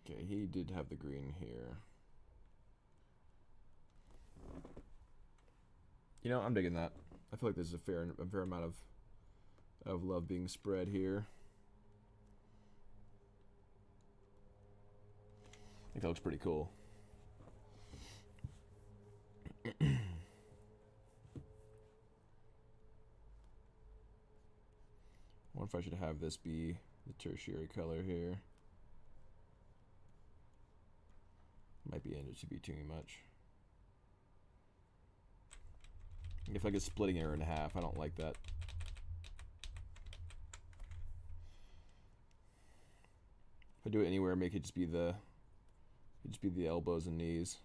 Speaker 1: Okay, he did have the green here. You know, I'm digging that. I feel like there's a fair amount of love being spread here. I think that looks pretty cool. I wonder if I should have this be the tertiary color here. Might be ended to be too much. If I get splitting error in half, I don't like that. If I do it anywhere, make it just be the elbows and knees.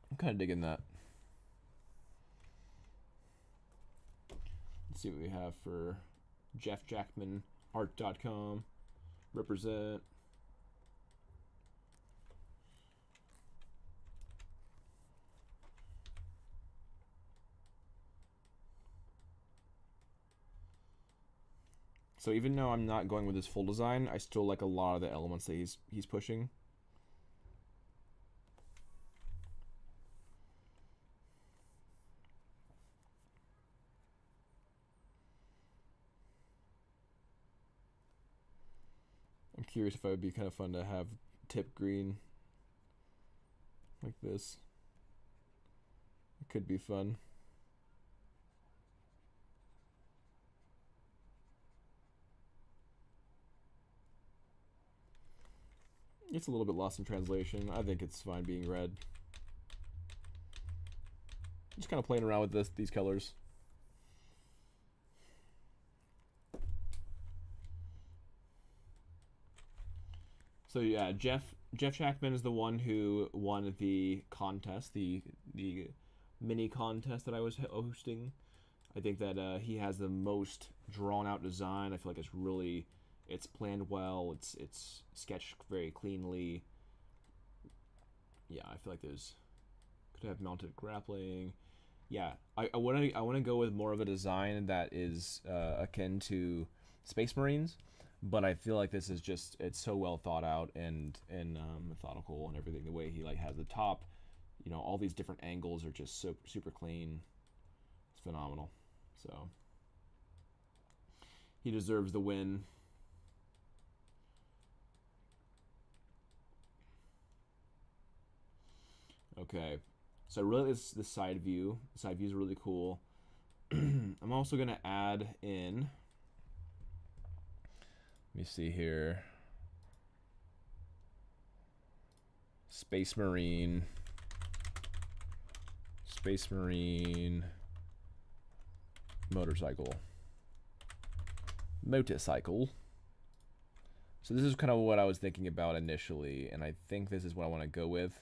Speaker 1: I'm kind of digging that. Let's see what we have for jeffjackmanart.com. Represent. So even though I'm not going with his full design, I still like a lot of the elements that he's pushing. curious if it would be kind of fun to have tip green like this. It could be fun. It's a little bit lost in translation. I think it's fine being red. Just kind of playing around with these colors. So yeah, Jeff Shackman is the one who won the contest, the mini contest that I was hosting. I think that he has the most drawn out design. I feel like it's planned well. It's sketched very cleanly. Yeah, I feel like there's could have mounted grappling. Yeah, I want to go with more of a design that is akin to Space Marines, but I feel like this is just it's so well thought out and methodical and everything. The way he like has the top, all these different angles are just so super clean. It's phenomenal. So he deserves the win. Okay, so really this side view. The side view is really cool. I'm also gonna add in. Let me see here. Space Marine motorcycle. So this is kind of what I was thinking about initially, and I think this is what I want to go with.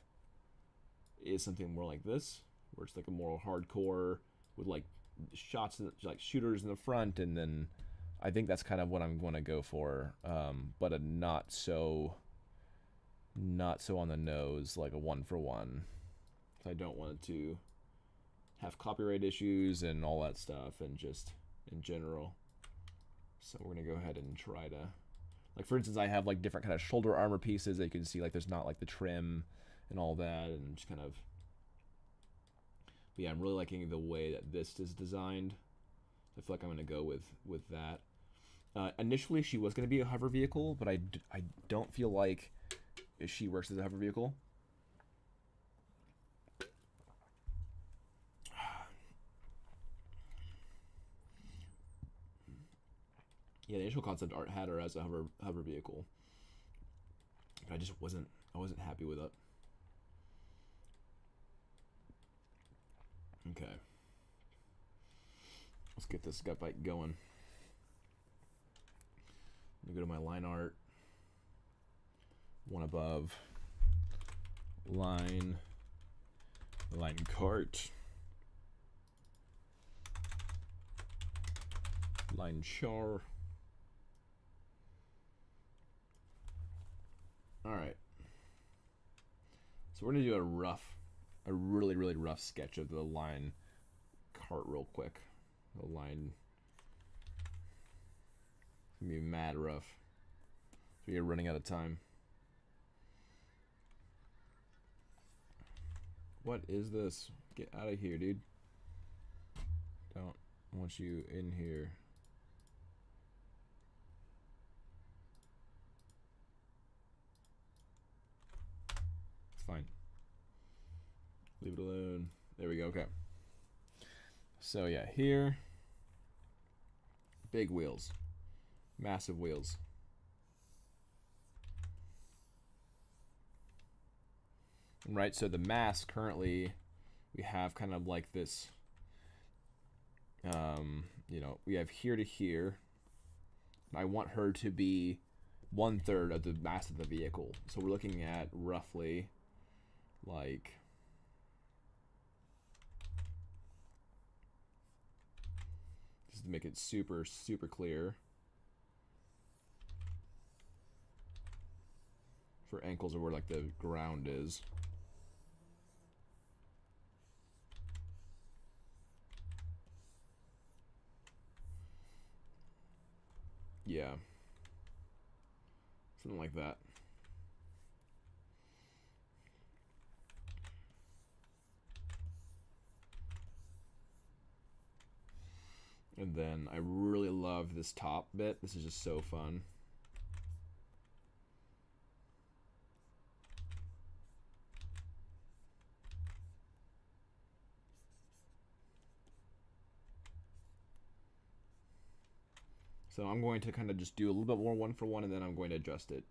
Speaker 1: Is something more like this, where it's like a more hardcore with like shots, like shooters in the front, and then I think that's kind of what I'm going to go for, but a not so on the nose, like a 1-for-1. I don't want it to have copyright issues and all that stuff, and just in general. So we're gonna go ahead and try to, like for instance, I have like different kind of shoulder armor pieces that you can see, like there's not like the trim and all that, and just kind of. But yeah, I'm really liking the way that this is designed. I feel like I'm gonna go with that. Initially, she was gonna be a hover vehicle, but I don't feel like she works as a hover vehicle. Yeah, the initial concept art had her as a hover vehicle, but I wasn't happy with it. Okay, let's get this gut bite going. Let me go to my line art. One above. Line cart. Line char. Alright. So we're going to do a really, really rough sketch of the line cart real quick. The line. It's going to be mad rough. So you're running out of time. What is this? Get out of here, dude. Don't want you in here. It's fine. Leave it alone. There we go. Okay. So yeah, here. Big wheels. Massive wheels. Right, so the mass currently, we have kind of like this, we have here to here. I want her to be 1/3 of the mass of the vehicle. So we're looking at roughly like just to make it super, super clear. For ankles are where like the ground is. Yeah. Something like that. And then I really love this top bit. This is just so fun. So I'm going to kind of just do a little bit more one for one, and then I'm going to adjust it.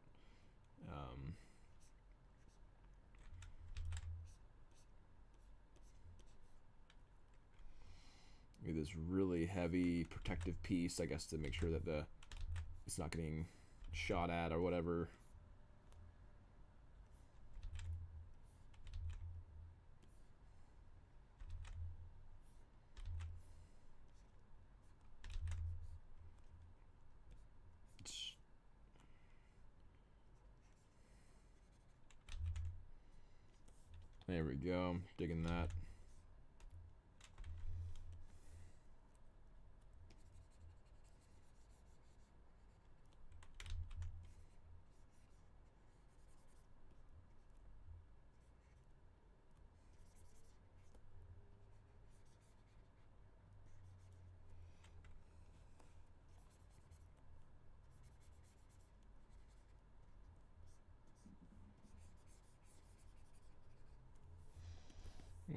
Speaker 1: This really heavy protective piece, I guess, to make sure that it's not getting shot at or whatever. There we go. Digging that.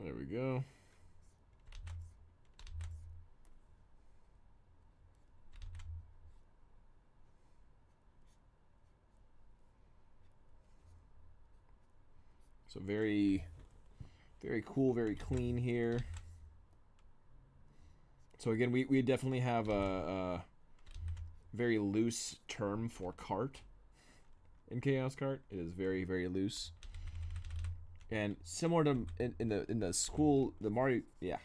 Speaker 1: There we go. So very, very cool, very clean here. So again, we definitely have a very loose term for cart in Chaos Cart. It is very, very loose. And similar to in the school, the Mario, yeah,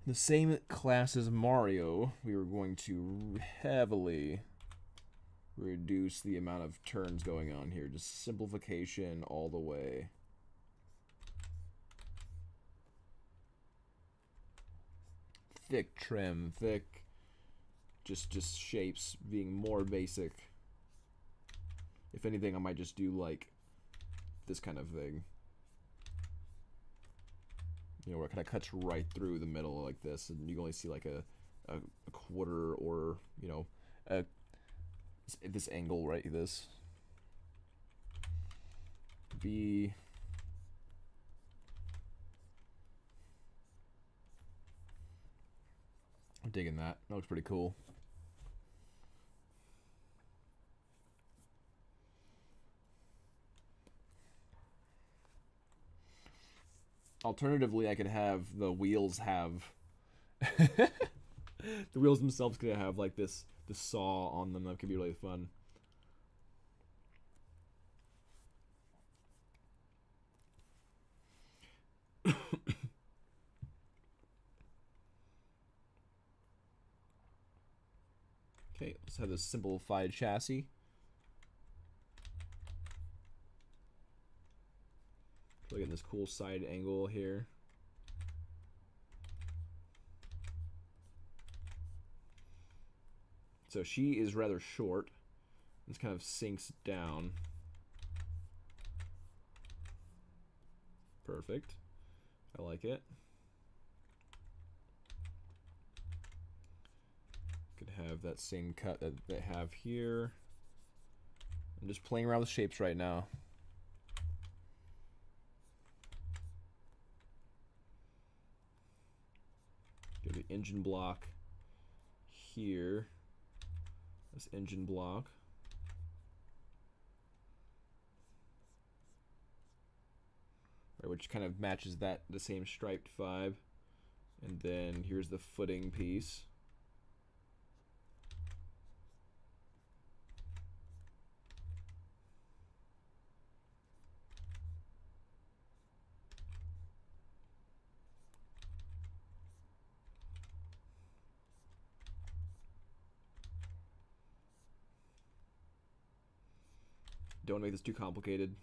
Speaker 1: the same class as Mario, we were going to heavily reduce the amount of turns going on here. Just simplification all the way. Thick trim, thick, just shapes being more basic. If anything, I might just do like this kind of thing. You know, where it kind of cuts right through the middle like this, and you can only see like a quarter, or, you know, this angle right, this. I'm digging that. That looks pretty cool. Alternatively, I could have the wheels have the wheels themselves could have like this saw on them. That could be really fun. Okay, let's have this simplified chassis. Look at this cool side angle here. So she is rather short. This kind of sinks down. Perfect. I like it. Could have that same cut that they have here. I'm just playing around with shapes right now. Get the engine block here. This engine block. Right, which kind of matches that, the same striped vibe. And then here's the footing piece. Don't make this too complicated.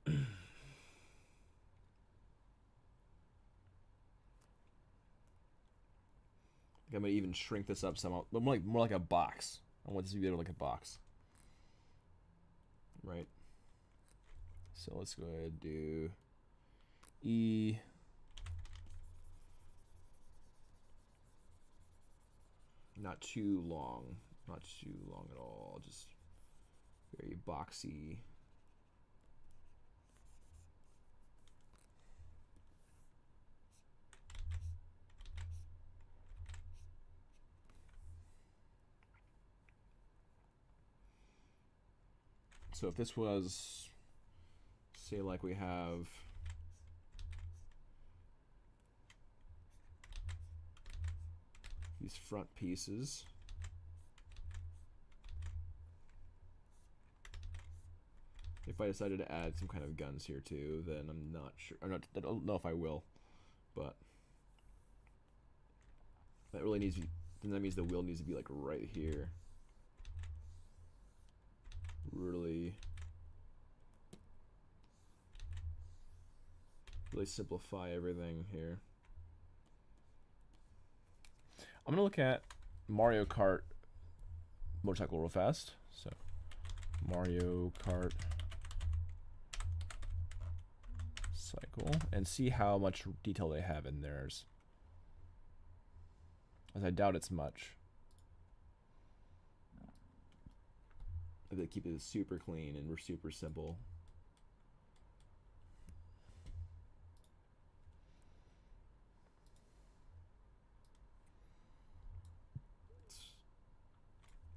Speaker 1: I'm gonna even shrink this up somehow, but more like a box. I want this to be like a box, right? So let's go ahead and do E. Not too long, not too long at all. Just very boxy. So if this was, say, like we have these front pieces. If I decided to add some kind of guns here too, then I'm not sure. I don't know if I will, but that really needs to be, then that means the wheel needs to be like right here. Really simplify everything here. I'm gonna look at Mario Kart motorcycle real fast. So Mario Kart cycle and see how much detail they have in theirs. As I doubt it's much. They keep it super clean and we're super simple.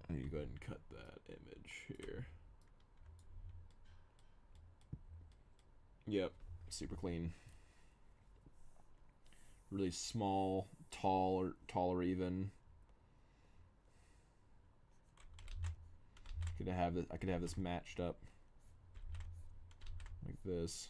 Speaker 1: Let me go ahead and cut that image here. Yep, super clean. Really small, taller even. I could have this matched up like this.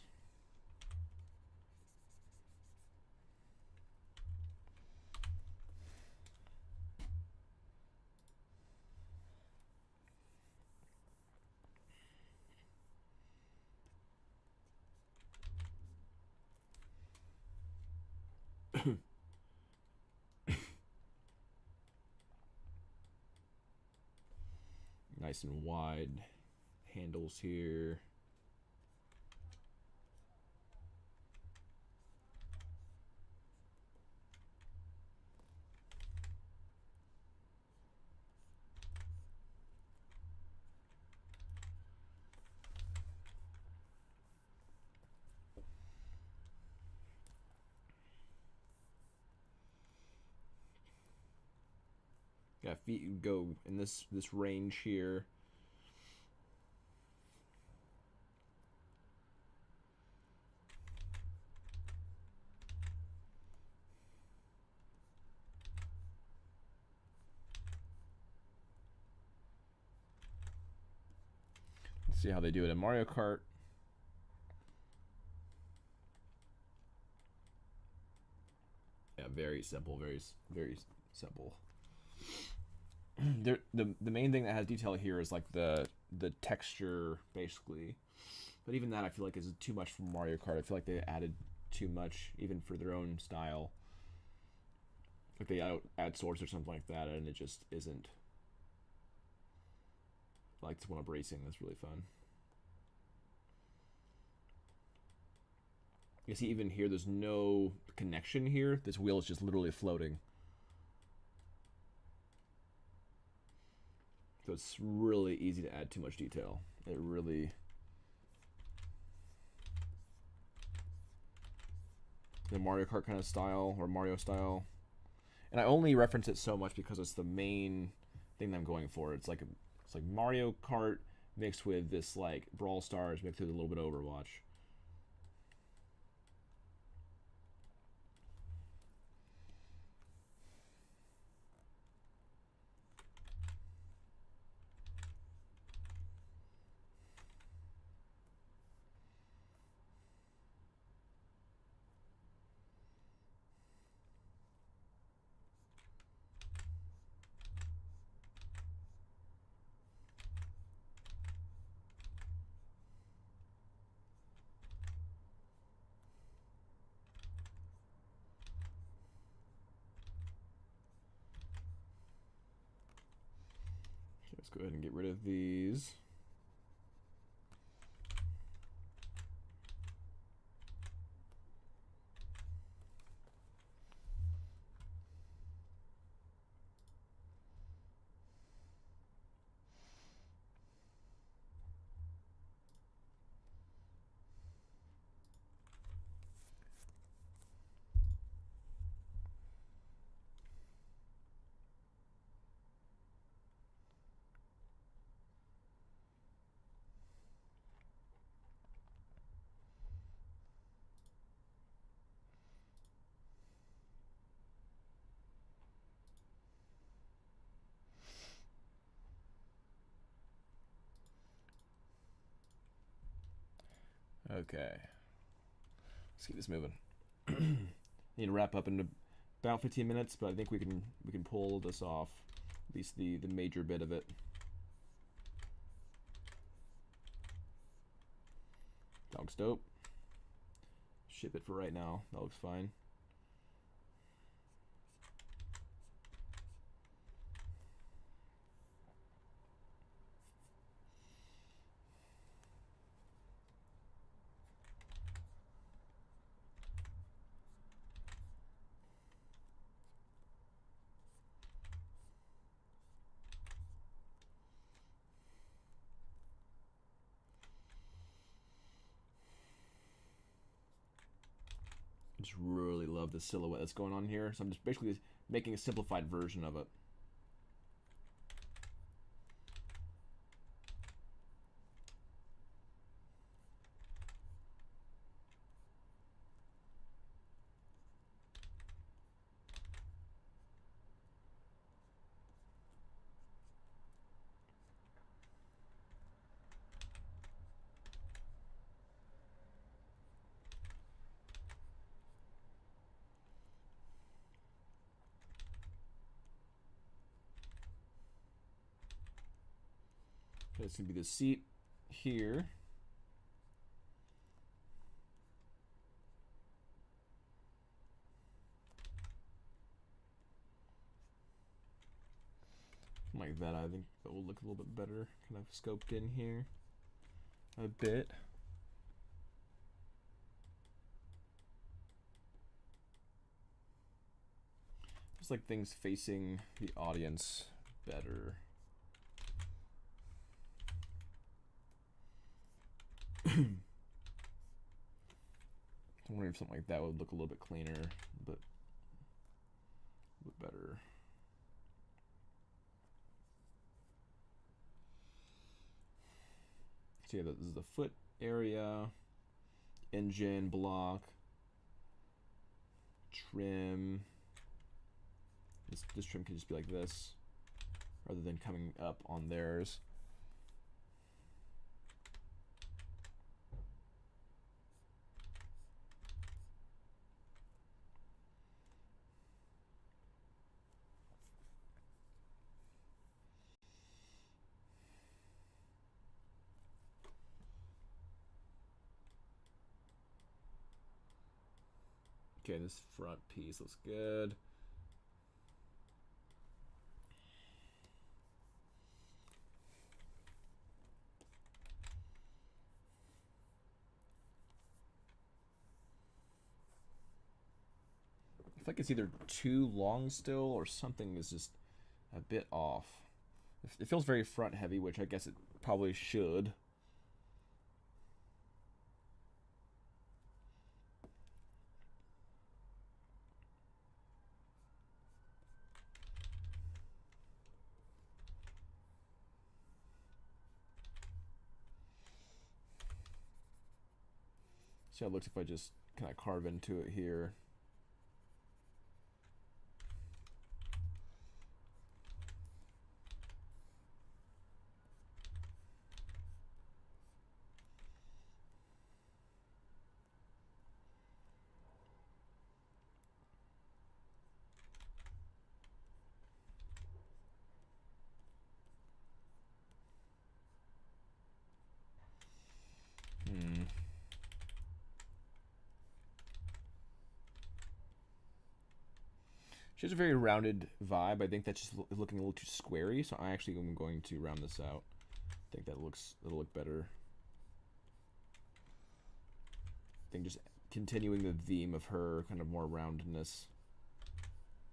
Speaker 1: Nice and wide handles here. Yeah, feet go in this range here. Let's see how they do it in Mario Kart. Yeah, very simple, very simple. The main thing that has detail here is like the texture basically, but even that I feel like is too much for Mario Kart. I feel like they added too much even for their own style. Like they add swords or something like that, and it just isn't. I like this one of racing. That's really fun. You see, even here, there's no connection here. This wheel is just literally floating. So it's really easy to add too much detail. It really... The Mario Kart kind of style, or Mario style. And I only reference it so much because it's the main thing that I'm going for. It's like Mario Kart mixed with this like Brawl Stars mixed with a little bit of Overwatch. Let's go ahead and get rid of these. Okay. Let's keep this moving. Need to wrap up in about 15 minutes, but I think we can pull this off. At least the major bit of it. Dog's dope. Ship it for right now. That looks fine. I just really love the silhouette that's going on here. So I'm just basically making a simplified version of it. Okay, it's gonna be the seat here. Like that, I think that will look a little bit better. Kind of scoped in here a bit. Just like things facing the audience better. I'm wondering if something like that would look a little bit cleaner, but a bit better. So yeah, this is the foot area, engine block, trim. This trim can just be like this, rather than coming up on theirs. Okay, this front piece looks good. I feel like it's either too long still or something is just a bit off. It feels very front heavy, which I guess it probably should. See how it looks if I just kind of carve into it here. She has a very rounded vibe. I think that's just looking a little too squarey, so I actually am going to round this out. I think that'll look better. I think just continuing the theme of her kind of more roundness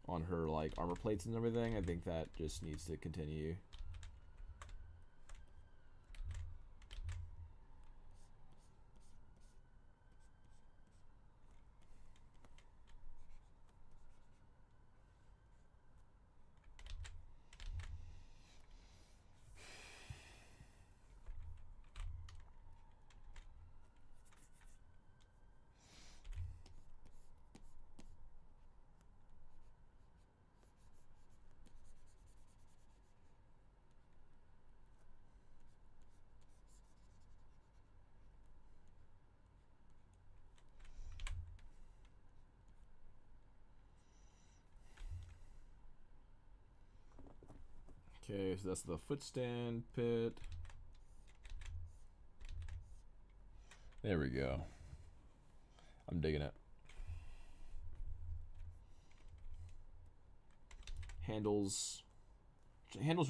Speaker 1: on her like armor plates and everything. I think that just needs to continue. Okay, so that's the footstand pit. There we go. I'm digging it. Handles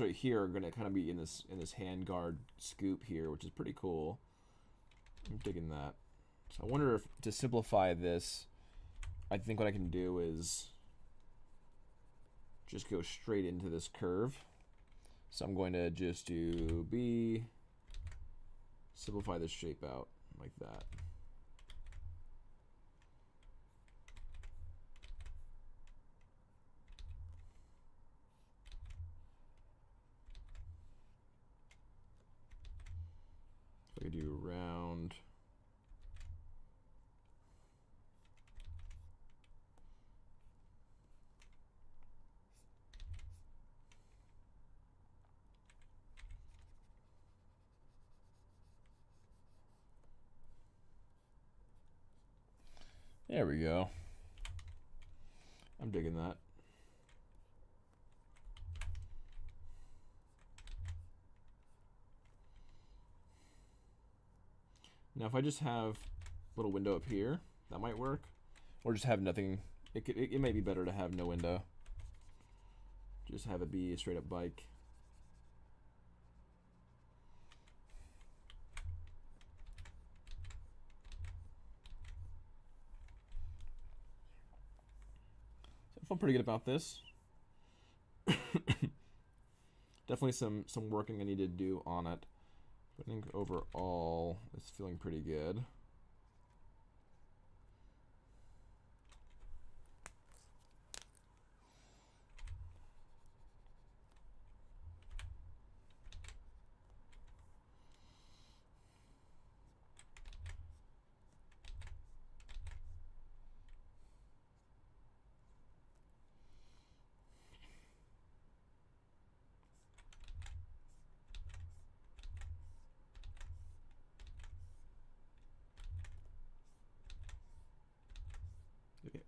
Speaker 1: right here are gonna kind of be in this handguard scoop here, which is pretty cool. I'm digging that. So I wonder if, to simplify this, I think what I can do is just go straight into this curve. So I'm going to just do B, simplify this shape out like that. So I could do round. There we go. I'm digging that. Now if I just have a little window up here, that might work. Or just have nothing. It may be better to have no window. Just have it be a straight up bike. So I feel pretty good about this. Definitely some working I need to do on it. But I think overall it's feeling pretty good.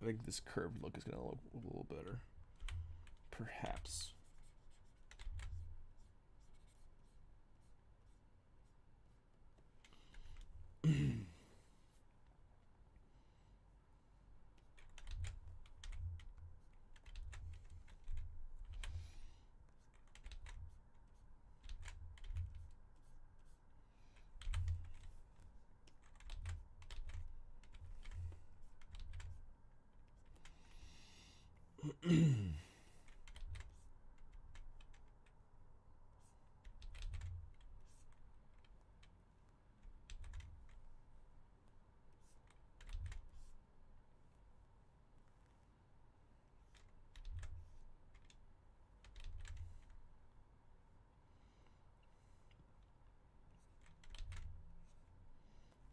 Speaker 1: I think this curved look is going to look a little better. Perhaps.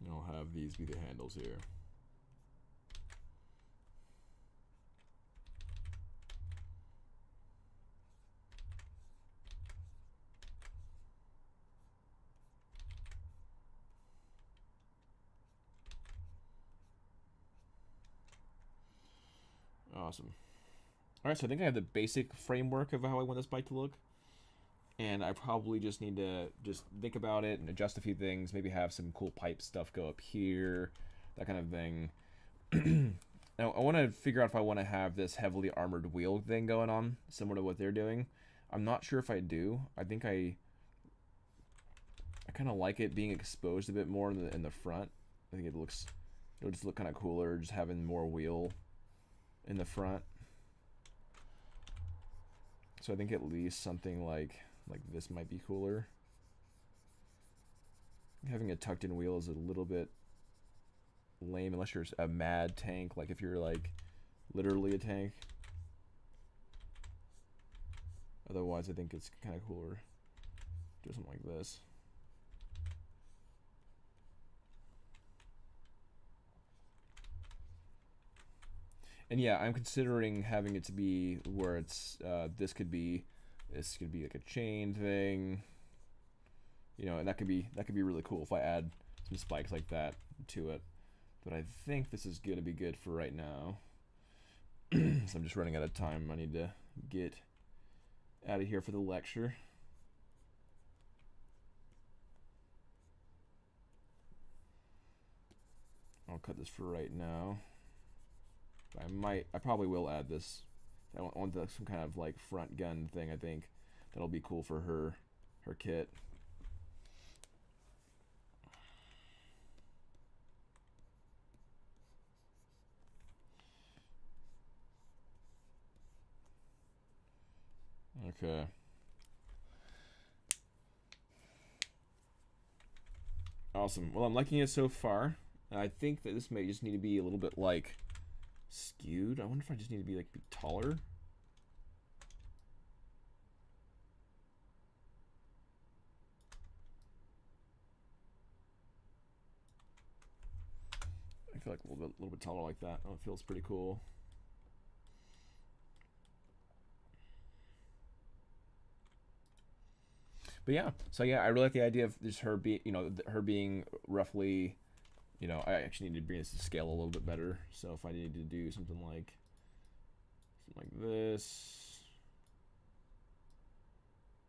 Speaker 1: And I'll have these be the handles here. Awesome. Alright, so I think I have the basic framework of how I want this bike to look. And I probably just need to just think about it and adjust a few things. Maybe have some cool pipe stuff go up here, that kind of thing. Now, I want to figure out if I want to have this heavily armored wheel thing going on, similar to what they're doing. I'm not sure if I do. I think I kind of like it being exposed a bit more in the front. I think it'll just look kind of cooler, just having more wheel in the front. So I think at least something like this might be cooler. Having a tucked in wheel is a little bit lame unless you're a mad tank, like if you're like literally a tank. Otherwise I think it's kind of cooler. Do something like this. And yeah, I'm considering having it to be where it's this could be like a chain thing, you know, and that could be really cool if I add some spikes like that to it. But I think this is gonna be good for right now. So I'm just running out of time. I need to get out of here for the lecture. I'll cut this for right now. I probably will add this. I want some kind of like front gun thing. I think that'll be cool for her kit. Okay. Awesome. Well, I'm liking it so far. I think that this may just need to be a little bit like skewed. I wonder if I just need to be taller. I feel like a little bit taller like that. Oh, it feels pretty cool. But yeah, so yeah, I really like the idea of just her being, her being roughly, I actually need to bring this to scale a little bit better. So if I need to do something like this,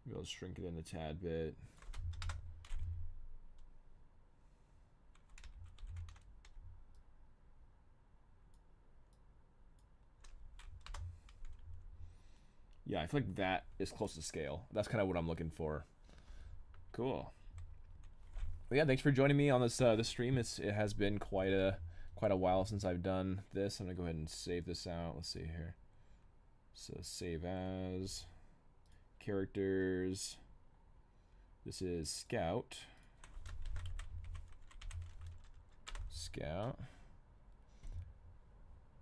Speaker 1: maybe I'll shrink it in a tad bit. Yeah, I feel like that is close to scale. That's kind of what I'm looking for. Cool. Well, yeah, thanks for joining me on this this stream. It has been quite a while since I've done this. I'm gonna go ahead and save this out. Let's see here. So save as characters. This is Scout.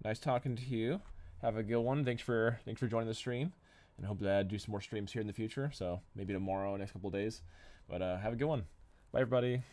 Speaker 1: Nice talking to you. Have a good one. Thanks for joining the stream, and hope to do some more streams here in the future. So maybe tomorrow, next couple of days. But have a good one. Bye, everybody.